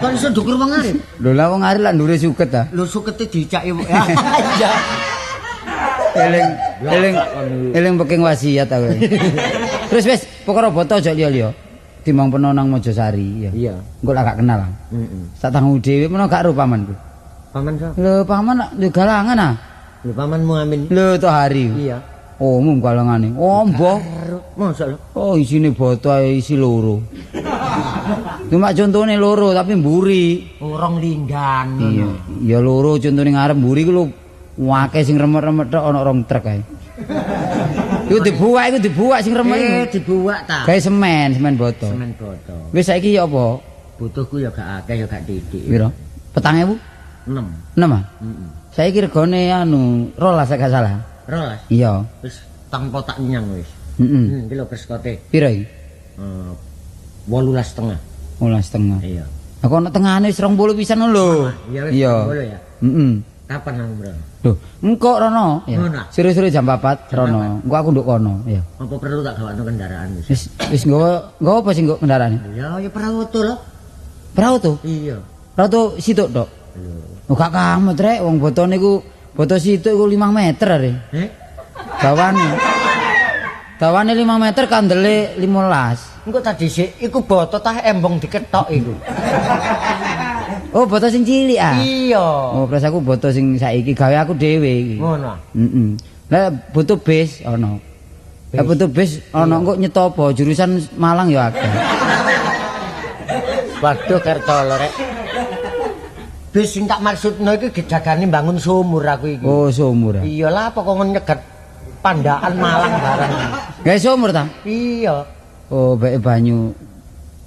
Kon iso dukur wong arit? Lho lah wong arit lah ndure suket ta. Lho sukete dicaki. Iya. Eling peking wasiat aku. Terus wis perkara boto aja liya-liya. Timbang peno nang Mojosari ya. Iya. Engko lak gak kenal. Heeh. Tak tanggung dhewe peno gak ro pamanku. Paman sapa? Lho paman yo galangan ah. Lho pamanmu amin. Lho to hari. Iya. Oh umum galangane. Oh mbah. Mosok lho. Oh isine boto ae isi loro. Cuma contone loro tapi mburi. Urung linggan. Iya. Ya loro contone ngarep mburi ku lho akeh sing remet-remet tok ana rong truk ae. Iku dibuak sing remet iku. Dibuak ta. Gawe semen boto. Semen boto. Wis saiki ya apa? Butuhku ya gak akeh ya gak titik. Piro? 4.000? 6. 6 ah? Heeh. Saiki regane anu 12 gak salah. 12. Iya. Wis tanpa tak nyang wis. Heeh. Iki lho berskote. Piro iki? 18,5. 12,5. Iya. Aku ana tengahane wis 20 pisan lho. Iya wis Iya. 20 ya. Heeh. Kapan aku, Bro? Lho, engko rono. Ya. Rono. Sore-sore jam 4 rono. Engko aku nduk kono, ya. Apa perlu tak gawakno kendaraan wis? Wis nggawa apa sing nggo kendaraane? Ya perahu lho. Perahu tuh. Iya. Perahu tuh situk tok. Lho. Oh gak kamet rek, wong botone iku boto situk iku 5 meter are. Dawane 5 meter kandele 15. Engko tadi sik iku boto tah embong diketok iku. Oh, boto sing cilik ah. Iya. Oh, plus aku boto sing saiki gawe aku dhewe iki. Ngono. Heeh. Lah butuh bis ana. Lah butuh bis ana engko nyetopo jurusan Malang ya akeh. Waduh Kertolo rek. Bis sing tak maksudno iki gejagane bangun sumur aku iki. Oh, sumur. Iya lah apa kok nyegat pandaan Malang barang. Gawe sumur ta? Iya. Oh, bae banyu.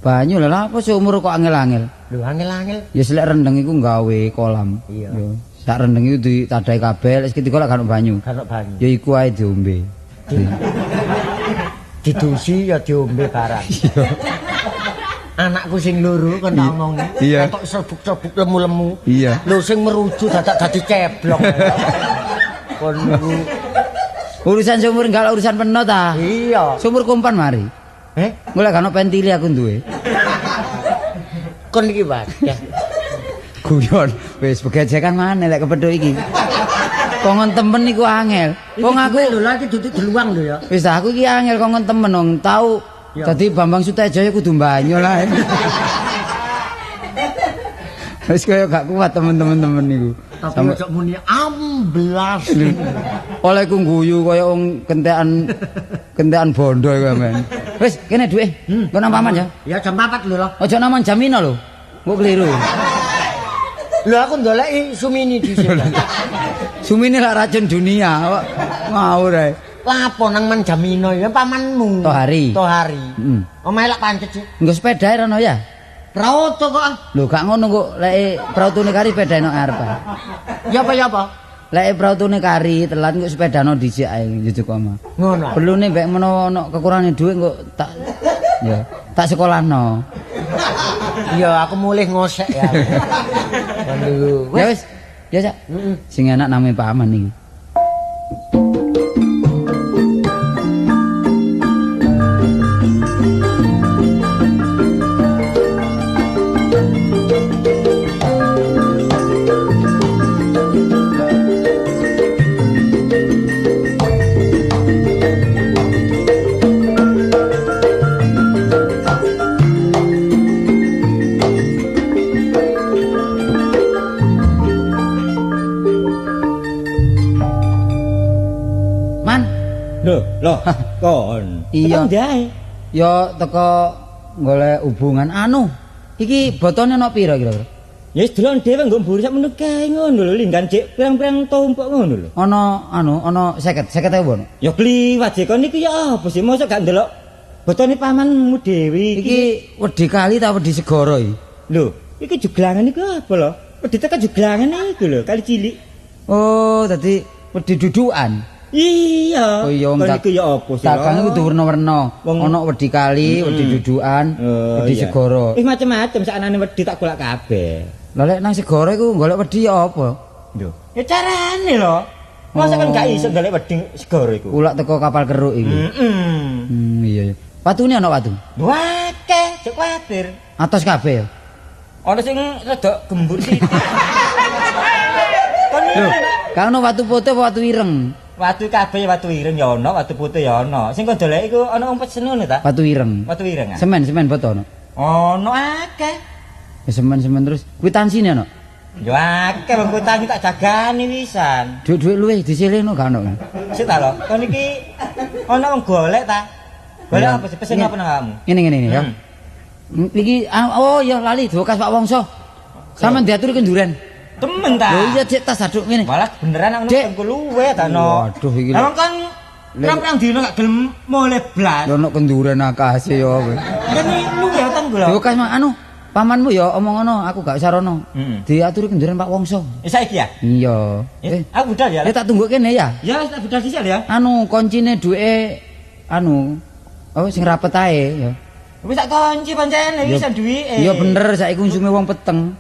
Banyu lha apa sumur kok angel-angel? Lho angel-angel. Ya selek rendeng iku gawe kolam. Iya. Yo. Sak rendeng iku ditadai kabel, wis ketiga lak kan banyu. Kan banyu. Ya iku ae diombe. Didusi ya diombe barang. Anakku sing loro kan tak omongi. Iya. Kok sebuk-sebuk lemu-lemu. Iya. Lho sing meruju dadak dadi ceblok. Kon niku. Urusan sumur enggak urusan peno ta? Iya. Sumur kumpan mari. Mulai kan pentili aku duwe. Kon iki wadah. Guyon. Wis begejekan maneh lek kepethuk iki. Kongon temen iku angel. Wong aku lho lagi duduk deluang lho ya. wis aku iki angel kongon temen wong tau dadi Bambang Sutejaya kudu banyu lah. Wis kaya gak kuat temen-temen niku. Tapi ojo muni amblas. Oleh ku guyu kaya wong kentekan bondo iku men. Wis kene duwe. Engko nang paman ya. Ya jam 4 lho. Aja nang Jamino lho. Mbok kliru. Lho aku ndoleki Sumini dhisik. Sumini lah racun dunia. Ngawur ae. Lapo nang Manjamino ya pamanmu. Tohari. Heeh. Omahe lak pancet sih. Nggo sepedae rono ya. Prauto kok. Lho gak ngono kok lek prautune kari sepedae nang arep. Ya apa? Lek prautune kari telat kok sepedano dhisik ae njujuk omah. Ngono. Perlune mbek menawa ana kekurangane dhuwit kok tak sekolahno. Iya aku mulih ngosek ya. Aduh. Ya wis. Ya Cak. Sing enak namanya paman iki. Loh, kon. Iya. Ndai. Ya teko golek hubungan anu. Iki botone ana pira kira-kira? Ya wis delok dhewe nggo mburi sak meneh kae ngono lho, linggan cek pirang-pirang tumpuk ngono lho. Ana 50.000 ono. Ya kliwat sih kon iki ya apa sih mosok gak ndelok botone pamanmu dhewe Iki wedi kali ta wedi segara iki? Lho, iki juglangan iku apa lho? Wedi tekan juglangan iku lho, kali cilik. Oh, dadi wedi dudukan. Iya. Oh iya wong iku ya apa sih? Dagang iku kudu werna-werna. Ana wedi kali, wedi dudukan, wedi segara. Macem-macem saknane wedi tak golek kabeh. Lah lek nang segara iku golek wedi ya apa? Lho, ya carane lho. Masa kan gak iso golek wedi segara iku. Ulak teko kapal keruk iki. Iya. Watune ana watu. Wakeh, jek kuwatir. Atos kabeh ya. Ana sing rada gembur sithik. Lho, kan ana watu putih apa watu ireng? Watu kabeh watu ireng ya ana, watu putih ya ana. Sing kok dolek iku ana wong pesen ngono ta? Watu ireng. Watu ireng. Semen boto ana. Ono akeh. Ya semen terus kwitansinya ana. Ya akeh wong kutangi tak jagani wisan. Duit-duit luwih disilihno gak ono. Sik ta lho, kon iki ana wong golek ta? Golek apa sih pesen apa nang kamu? Ngene ya. Iki oh ya lali bekas Pak Wongso. Sampeyan diatur kenduren. Temen ta? Lho iya Dik tas aduk ngene. Malah beneran nang luwe ta no. Waduh iki. Lah kan pirang-pirang dino gak gelem mulai blas. Lho nek kenduren akase ya kowe. Dene luwe ten kula. Bekas anu pamanmu ya omong ngono, aku gak usah rono. Diaturi kenduren Pak Wongso. Saiki ya? Iya. Aku budal ya. Tak tunggu kene ya. Ya wis tak budal dhisik ya. Anu kuncine duweke anu sing rapet ae ya. Wis tak kunci pancene wis duwike. Iya bener saiki kunjume wong peteng.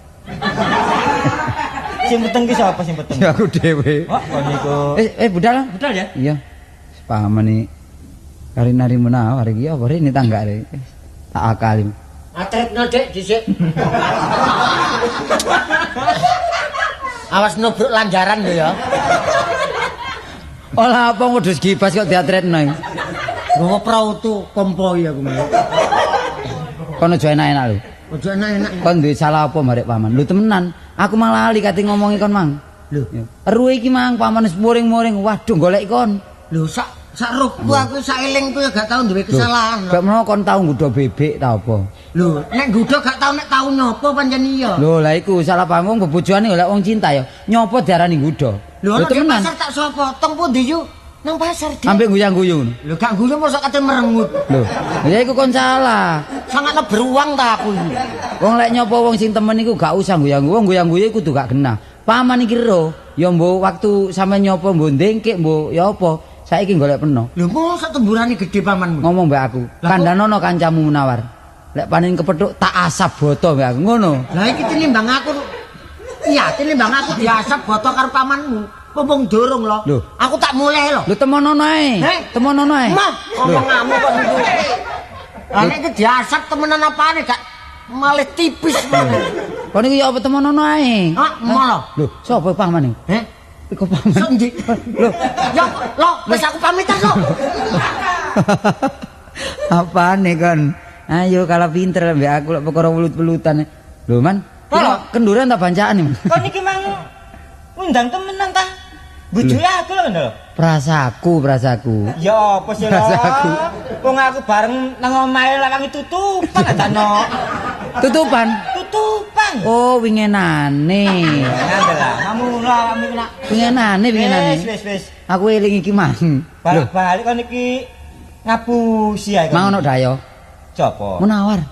Sing peteng ki sapa sing peteng? Ya aku dhewe. Oh, niku. Budal. Budal ya? Iya. Paman iki kari-nari menawar iki apa rene tanggane. Tak akali. Atrepno Dik dhisik. Awas nubruk lanjaran lho ya. Olah apa ngudus gibas kok diatretno iki. Nggo prautu kompoi aku mau. Kono aja enak-enak lho. Ojo enak-enak. Kon duwe salah apa marek paman? Lho temenan, aku malah lali kate ngomongi kon mang. Lho, Eruwe iki mang paman wis muring-muring. Waduh golek kon. lho sak sak rohku aku sak elingku ya gak tau duwe kesalahan. Gak menawa kon tau nggodho bebek ta apa? Lho, nek nggodho gak tau nyopo pancen iya. Lho, lah iku salah pamung bebojone lek wong cinta ya. Nyopo diarani nggodho. Lho, nek pasar tak sapa? Tong pundi yuk? Nang pasar Dik. Ambek guyang-guyu ngono. Lho, gak guyu mosok kate merengut. Lho, ya iku kon salah. Sangatnya beruang ta aku iki. Wong lek nyopo wong sing temen iku gak usah guyang-guyu. Wong guyang-guyu iku kudu gak genah. Paman iki ro, ya mbok waktu sampe nyopo mbok ndengkek mbok ya apa? Saiki golek peno. Lho, mosok temburane gede pamanmu. Ngomong mbek aku. Kandhanono kancamu Munawar. Lek panen kepethuk tak asap boto mbek aku. Ngono. Lah iki tinimbang aku. Iya, tinimbang aku diasap boto karo pamanmu. Pompong dorong lho. Lho. Aku tak mulai lho. Lho temonono ae. Temonono ae. Mah, ngomong kok niku. Lah nek diasap temenan apane gak malih tipis mana. Kon iki ya apa temonono ae. Ah, mono. Lho, sapa paman iki? Heh? Iku paman. Sendi. Lho, ya lho, wis aku pamitan lho. Apane kon? Ayo kalah pinter mbek aku lek perkara welut-welutan. Lho, Man. Kenduran tak bancaan iki, Man. Kon iki mang ngundang temenan ta? Bojone aku lho. Prasaku. Ya apa sih lho? Prasaku. Wong aku bareng nang omahe lawangi tutupan adano. Tutupan. Oh, wingenane. Ngandel lah, mamula kami nak. Wingenane. Wis. Aku eling iki, Man. Lho, Balik kon iki ngapusi ae. mau ono dayo. Sopo? Munawar.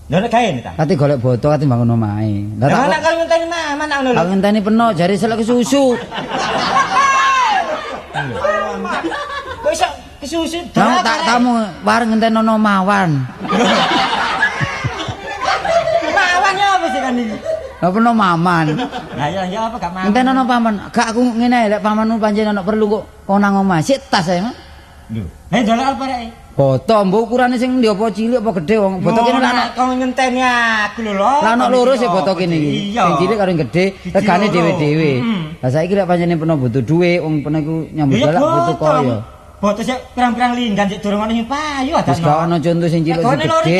Lha nek gawe ta? Kate golek boto kate bangun omahe. Lah Lah tak nek karo ngenteni mama nak ngono lho. aku ngenteni peno jare selek susu. Kok iso kesusu Kamu tak kamu bareng ngentenono Mawan. Mawannya apa sih kan iki? Lah peno Maman. Lah ya apa gak mau. Ngentenono paman. Gak aku ngene ae lek pamanmu pancen ono perlu kok nang omah. Sik tas ae, Mas. Lho. Lah ndelok apa rek? Boto mbok ukurane sing ndi apa cilik apa gedhe wong boto kene lah kok ngenteni aku lho. Lah ono loro sih boto kene iki. Sing cilik karo sing gedhe regane dhewe-dhewe. Lah saiki lek pancene peno butuh dhuwit wong peno iku nyambut galak butuh koyo. Boto sik pirang-pirang linggan sik durung ono sing payu adano. Wis gak ono contoh sing cilik sing gedhe.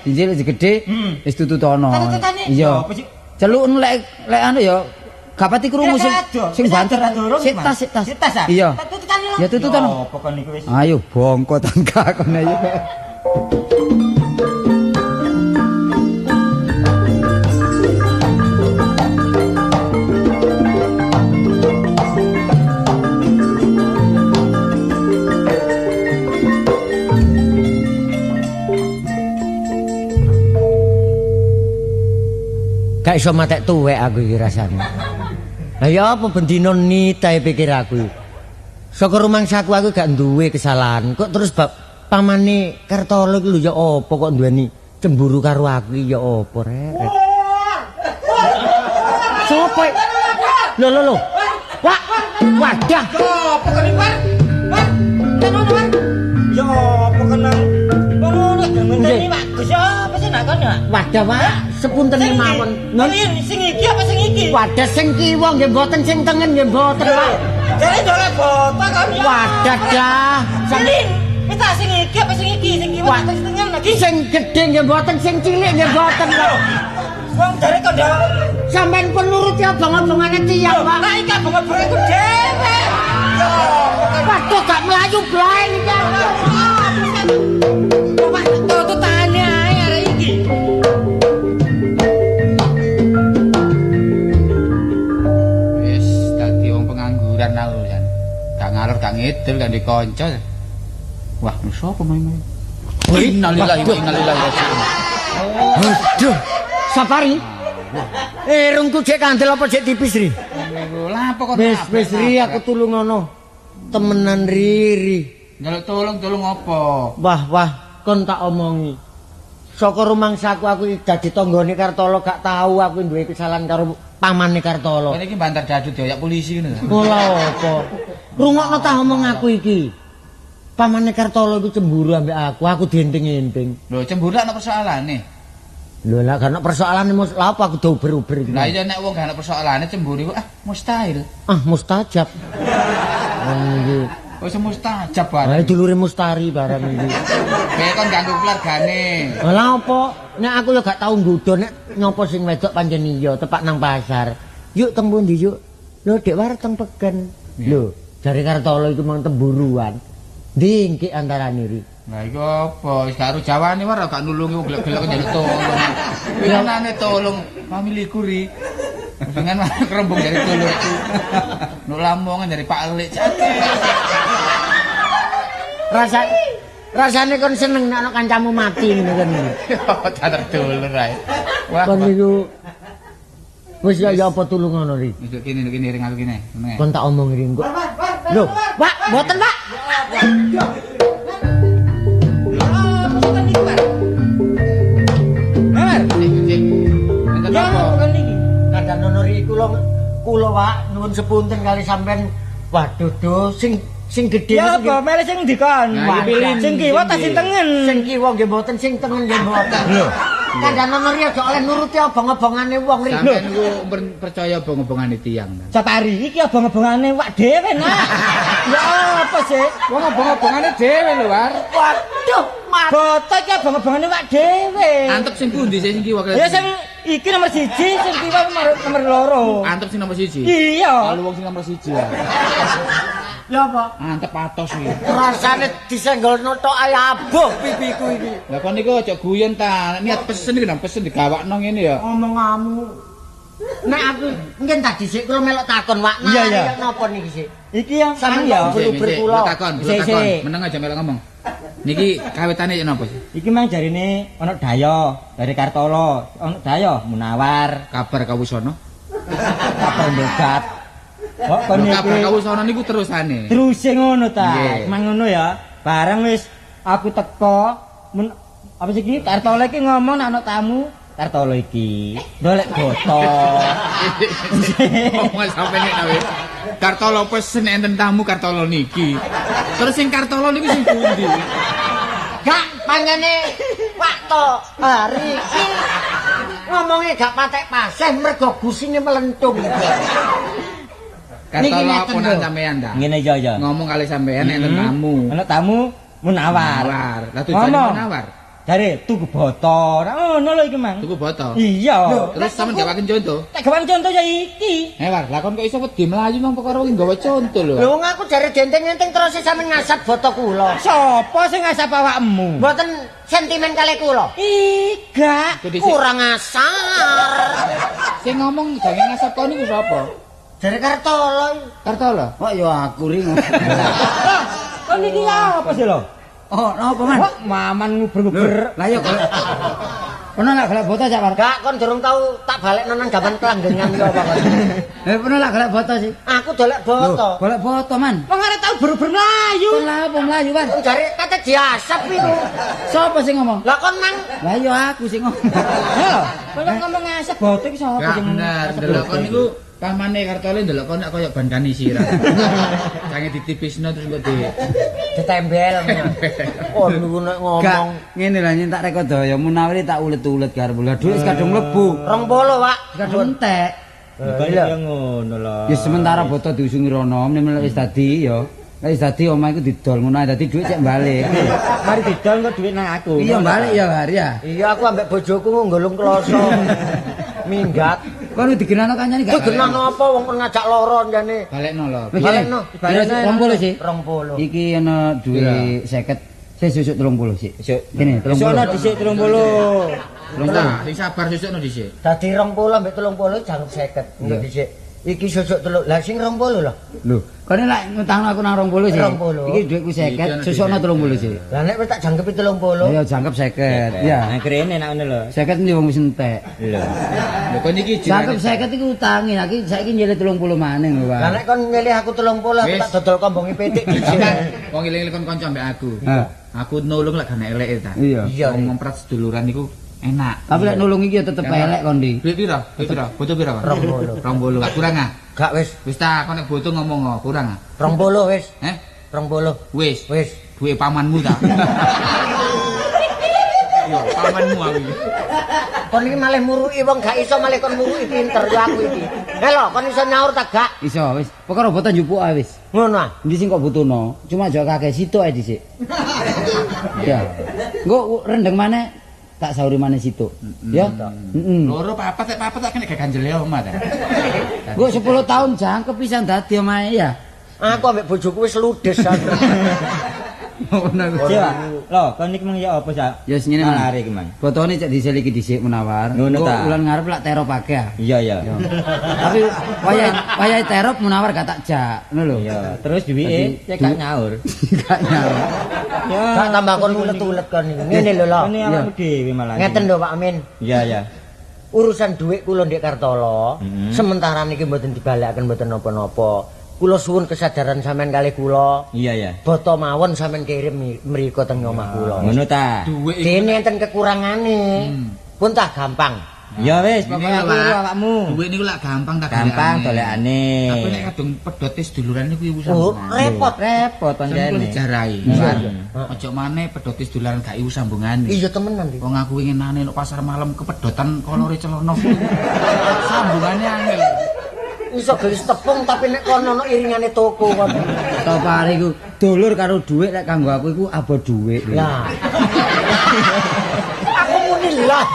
Sing cilik sing gedhe wis tututono. Iya. Celuk lek anu ya gak pati krungu sing banter. Sik tas. Iya. Ya tututan. Apa kon niku wis. Ayo bongko tangga kon ayo. Gak iso matek tuwek aku iki rasane. Lah ya apa bendino nitae pikir aku. Saka rumangsaku aku gak duwe kesalahan. Kok terus bab pamane Kartolo iki lho ya apa kok duweni cemburu karo aku ya apa rek. Sopo? Lho. Wah, wadah. Apa kon iki, Pak? Pak, tenono, Pak. Ya apa kenang. Ngono ngenteni Pak. Gus apa sih nak kon ya? Wadah, Pak. Sepunten mawon. Sing iki apa sing iki? Wadah sing kiwa nggih mboten sing tengen nggih mboten, Pak. Jare dolek boto kon ya. Wadah dah. Sing kita sing iki apa sing iki? Sing iki wadah setengah lagi. Sing gedhe nggih mboten, sing cilik nggih mboten, Pak. Wong jare kok ndak Sampeyan pun nuruti obong-obongane tiyang, Pak. Lah iki abang-abang iku dhewe. Waduh gak melayu blae iki. Pak, tutane ae arek iki. Wis dadi wong pengangguran aku jan. Gak ngalor gak ngidul gak di kanca. Wah, sapa main-main? Innalillahi wa inna ilaihi raji'un. Aduh, Sapari. Rungku cek kandel apa cek tipis ri? Lah apa kon? Wis ri aku tulung ngono. Temenan Riri. Njaluk tolong apa? Wah, kon tak omongi. Saka rumangsaku aku dadi tanggane Kartolo gak tahu aku duwe kesalahan karo pamane Kartolo. Kene iki banter dadu dioyak polisi ngono. Ora apa. Rungokno ta omong aku iki. Pamane Kartolo iku cemburu ambek aku dienting-enting. Lho, cemburu ana persoalane. Lho lah gak ana persoalane mus lha apa aku do uber-uber iki. Lah iya nek wong gak ana persoalane cemburu iku mustahil. Mustajab. Iki. Wis mustajab Lah bareng. dulure Mustari barang iki. Kayak kon ganggu keluargane. Lah apa? Nek aku ya gak tau nggodho nek nyopo sing wedok pancen iya tepak nang pasar. Yuk teng pundi yuk? Lho Dek War teng Pegen. Lho, jare Kartolo iku mang temburuan. Dingki antarane ri. Lah iku apa? Wis gak karo Jawane wae gak nulungi wong gelek-gelek njaluk tolong. Pinane tolong familiku ri. Dengan kerembung dari dulurku. Nuk Lamongan dari Pak Elik cakep. Rasane kon seneng nek ana kancamu mati ngono kan. Dadak dulur ae. Wah. Kon niku wis ya apa tulung ngono ri. Nduk kene ring aku kene. Kon tak omong ri engko. Lho, Pak, mboten, Pak. Kadang nono ri kula Pak nuwun sepunten kali sampean. Waduh do sing gedhe Ya apa mele sing ndikon? Sing kiwa ta sing tengen. Sing kiwa nggih mboten, sing tengen nggih mboten. Lho. Kadang nono ri aja oleh nuruti obong-obongane wong ri. Sampeyan ku percaya obong-obongane tiyang. Sapari iki obong-obongane wak dhewe nak. Ya apa sih? Wong obong-obongane dhewe lho, War. Waduh, Mas. Boto iki obong-obongane wak dhewe. Antep sing pundi sing kiwa kaya? Ya sing iki nomor 1, sing kiwa nomor 2. Antep sing nomor 1. Iya. Kalau wong sing nomor 1 ya. Ya apa? Antep patos iki. Rasane disenggolno tok ae aboh pipiku iki. Lah kon niku aja guyon ta. Niat pesen iki nang pesen digawakno ngene ya. Omonganmu. Nek aku mungkin tadi sik kula melok takon Wak. Iya, iya. Napa niki sik? Iki yang Sampeyan ya. belum berkula. Takon. Sik. Meneng aja melok ngomong. Niki kawitane ya napa sih? Iki mang jarine ana Dayo dari Kartolo. Ana Dayo Munawar, Kabar kawusana. kabar Mbegat. Kok kon Kabar iki kawusana niku terusane. terus ngono ta. Nggih. Mang ngono ya. Bareng wis aku teko apa sih iki Kartolo iki ngomong nek ana tamu Kartolo iki golek boto. Ngomong sampe nek wis. Kartolo pesen enten tamu Kartolo niki. Terus sing Kartolo niku sing pundi? Gak pangene Pak to hari iki ngomongnya gak patek paseh mergo gusine melentung. Kartolo ngeten apa lho. sampean ta? Ngene ya ya. Ngomong kali sampean enten tamu. Ana tamu Munawar. Lah tujuane Ngomong. Munawar. Jare tuku boto. Ngono lho iki, Mang. Tuku boto. Iya. Terus sampean gawaken conto. Tak gawan contoh ya iki. War, lah kon kok iso wedi mlayu nang perkara iki nggawa conto lho. Lho wong aku jare denteng-denteng terus sampean ngasap boto kula. Sopo sing ngasap awakmu? Mboten sentimen kali kula. Iga. Kurang asar. Sing ngomong jange ngasap kon niku sapa? Jare Kartolo. Kartolo. Kok ya aku ring. Kon iki apa sih lho? Oh, napa man? Kok maman nguber-nguber. Lah ya golek. Kono lak golek boto cak, War. Gak kon durung tau tak balekno nang gaman kelanggengan yo apa kon. Kono lak golek boto sih. Aku dolek boto. Golek boto, man. Wong arep tau beru-beru mlayu. Kon lah apa mlayu, Wan? Kon jare kate diasap iku. Sapa sing ngomong? Lah kon nang Lah ya aku sing ngomong. Lho, kalau ngomong ngasap boto iki sapa Gak sing bener, ndelok kon niku pamane Kartolo ndelok kon nek kaya bandani sirah. Jange ditipisno terus kok ditembel. Oh niku nek Gak ngomong ngene lah nyentak rek daya munawari tak ulet-ulet karo bola. Dhuwit kadung mlebu. 20, Pak. Kadung entek. Iya ngono lho. Ya sementara boto diusungi rono, meneh wis dadi ya. Wis dadi omah iku didol ngono ae dadi dhuwit sik balik. Mari didol kok duit nang aku. Iya balik ya, War ya. Iya aku ambek bojoku nggolong kloso. Minggat. Kon digenano kancane Kok gak? genah apa wong kon ngajak loro jane. balekno lho. Wis Balekno. balekno 20 sih. 20. Iki ana duwe 50. Saya susuk 30 sih. Gini, 30. Sono dhisik 30. Nah, sing sabar sesukno dhisik. Dadi 20 ambek 30 jangkep 50. Engko dhisik. Iki susuk 3. Lah sing 20 lho. Lho, kene lek ngutangno aku nang 20 sih. 20. Iki dhuwitku 50, susukno 30 sih. Lah nek wis tak jangkepi 30. Ya jangkep 50. Ya. Nah, krene nek ngono lho. 50 ndi wong wis entek. Lho. Lho kon iki Jangkep 50 iku utangi, iki saiki nyilih 30 maning lho, Lah Pak. nek kon milih aku 30 aku Wis. tak dodol kombongi pitik dhisik. wong iling-iling kon kanca ambek aku. Ha. Aku nulung lek gak eleke ta. Iya. Iya. Wong ngomprat seduluran niku enak. Tapi lek nulung iki ya tetep elek kon ndi. Duit pira? Duit pira? Boto pira, Pak? 20. 20. Gak kurang ah? Gak wis Wis ta, kon nek boto ngomong oh, kurang ah? 20 wis. Eh? 20. Wis. Wis. Duwe pamanmu ta? Yo, pamanmu aku iki. Kon iki malih muruki wong gak iso malih kon muruki pinter yo aku iki. Helo, kon iso nyaur ta gak? Iso wis. Perkara boten njupuk ae wis. Ngono ah. Ndi sing kok butuhno? Cuma aja kakek situk ae dhisik. Ya. Engko rendeng maneh tak sauri maneh situk. Ya. Heeh. Loro papat tak kena gak ganjel ya omah ta. Engko 10 tahun jangkep pisan dadi omahe ya. Aku ambek bojoku wis ludes aku. Ngono ku. Siapa? Loh, kon iki mang ya apa sak? Ya sing ngene Mang. Lari iki mang. Botone cek diseliki dhisik Munawar. Ngono ta. Bulan ngarep lak terop akeh. Iya ya. Tapi wayahe terop Munawar gak tak jak, ngono lho. Iya, terus duwike cek gak nyaur. Gak nyaur. Ya, Gak tambah kon ulet-ulet kon iki. Ngene lho lho. ini awakmu dhewe malah. Ngeten lho Pak Amin. Iya ya. Urusan dhuwit kula ndek Kartolo, sementara niki mboten dibalekaken mboten napa-napa. Kula suwun kesadaran sampean kalih kula. Iya ya. Boto mawon sampean kirim mriko teng omah kula. Ngono ta. Duwe Dene enten kekurangane. Pun tak gampang. Ya wis, pokoke aku karo awakmu. duwe niku lak gampang tak Gampang dolekane. Tapi nek kadung pedote seduluran niku iku Oh, sambungan. Repot Kuwi pancene. dijarai. Iya. Ojo maneh pedote seduluran gak iku sambungane. Iya temenan iki. Wong aku wingi nane nek pasar malam kepedotan kolore celana. Sambungane angel. Iso gelis tepung tapi nek kono ono iringane toko kok. Topare iku dulur karo dhuwit lek kanggo aku iku abo dhuwit. Lah. Aku muni lah.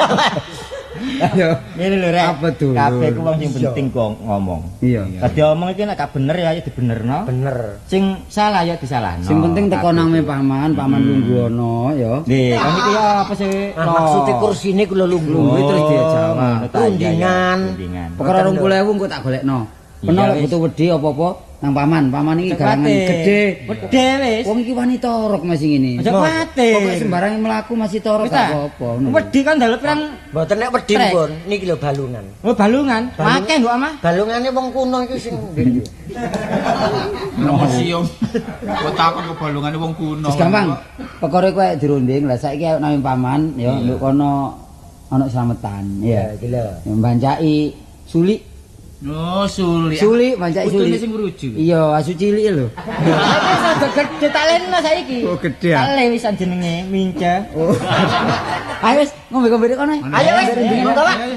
Ayo. Ngene lho rek. Apa dulur? Kabeh ku wong sing penting kok ngomong. Iya. Dadi omong iki nek gak bener ya dibenerno. Bener. Sing salah ya disalahno. Sing penting teko nang paman lungguh ana ya. Nggih, kan iki ya apa sih? Ah, maksude kursine kula lungguh. Lungguh terus dia jawab. Rundingan. Perkara 20.000 engko tak golekno. Peno Iya, lek wis. butuh wedi apa-apa nang paman. Paman iki garangan gede. Gede wis. Wong iki wani torok masih ngene. Aja kuwatir. Pokoke sembarang mlaku masih torok Wis gak ta? apa-apa. ngono. Wedi kan dalu pirang Mboten nek wedi Trek. pun niki lho balungan. oh balungan. Akeh kok Amah. Balungane wong kuno iki sing nggih. Museum. Kok takon kebalungane wong kuno. Wis gampang. Perkara kowe dirunding. Lah saiki ayo nang paman ya nduk kono ana slametan ya. iki lho. Ya mbancaki sulik. Oh, sulit. Sulik mbancaki Kudune sulik. sing ngruju. Iya, asu cilik lho. Rada gede tak leno saiki. Oh, gede ya? Tak le wisan jenenge Minca. Oh. Ayo wis ngombe-ngombe kono. Ayo wis, monggo Pak. Ayo, ayo.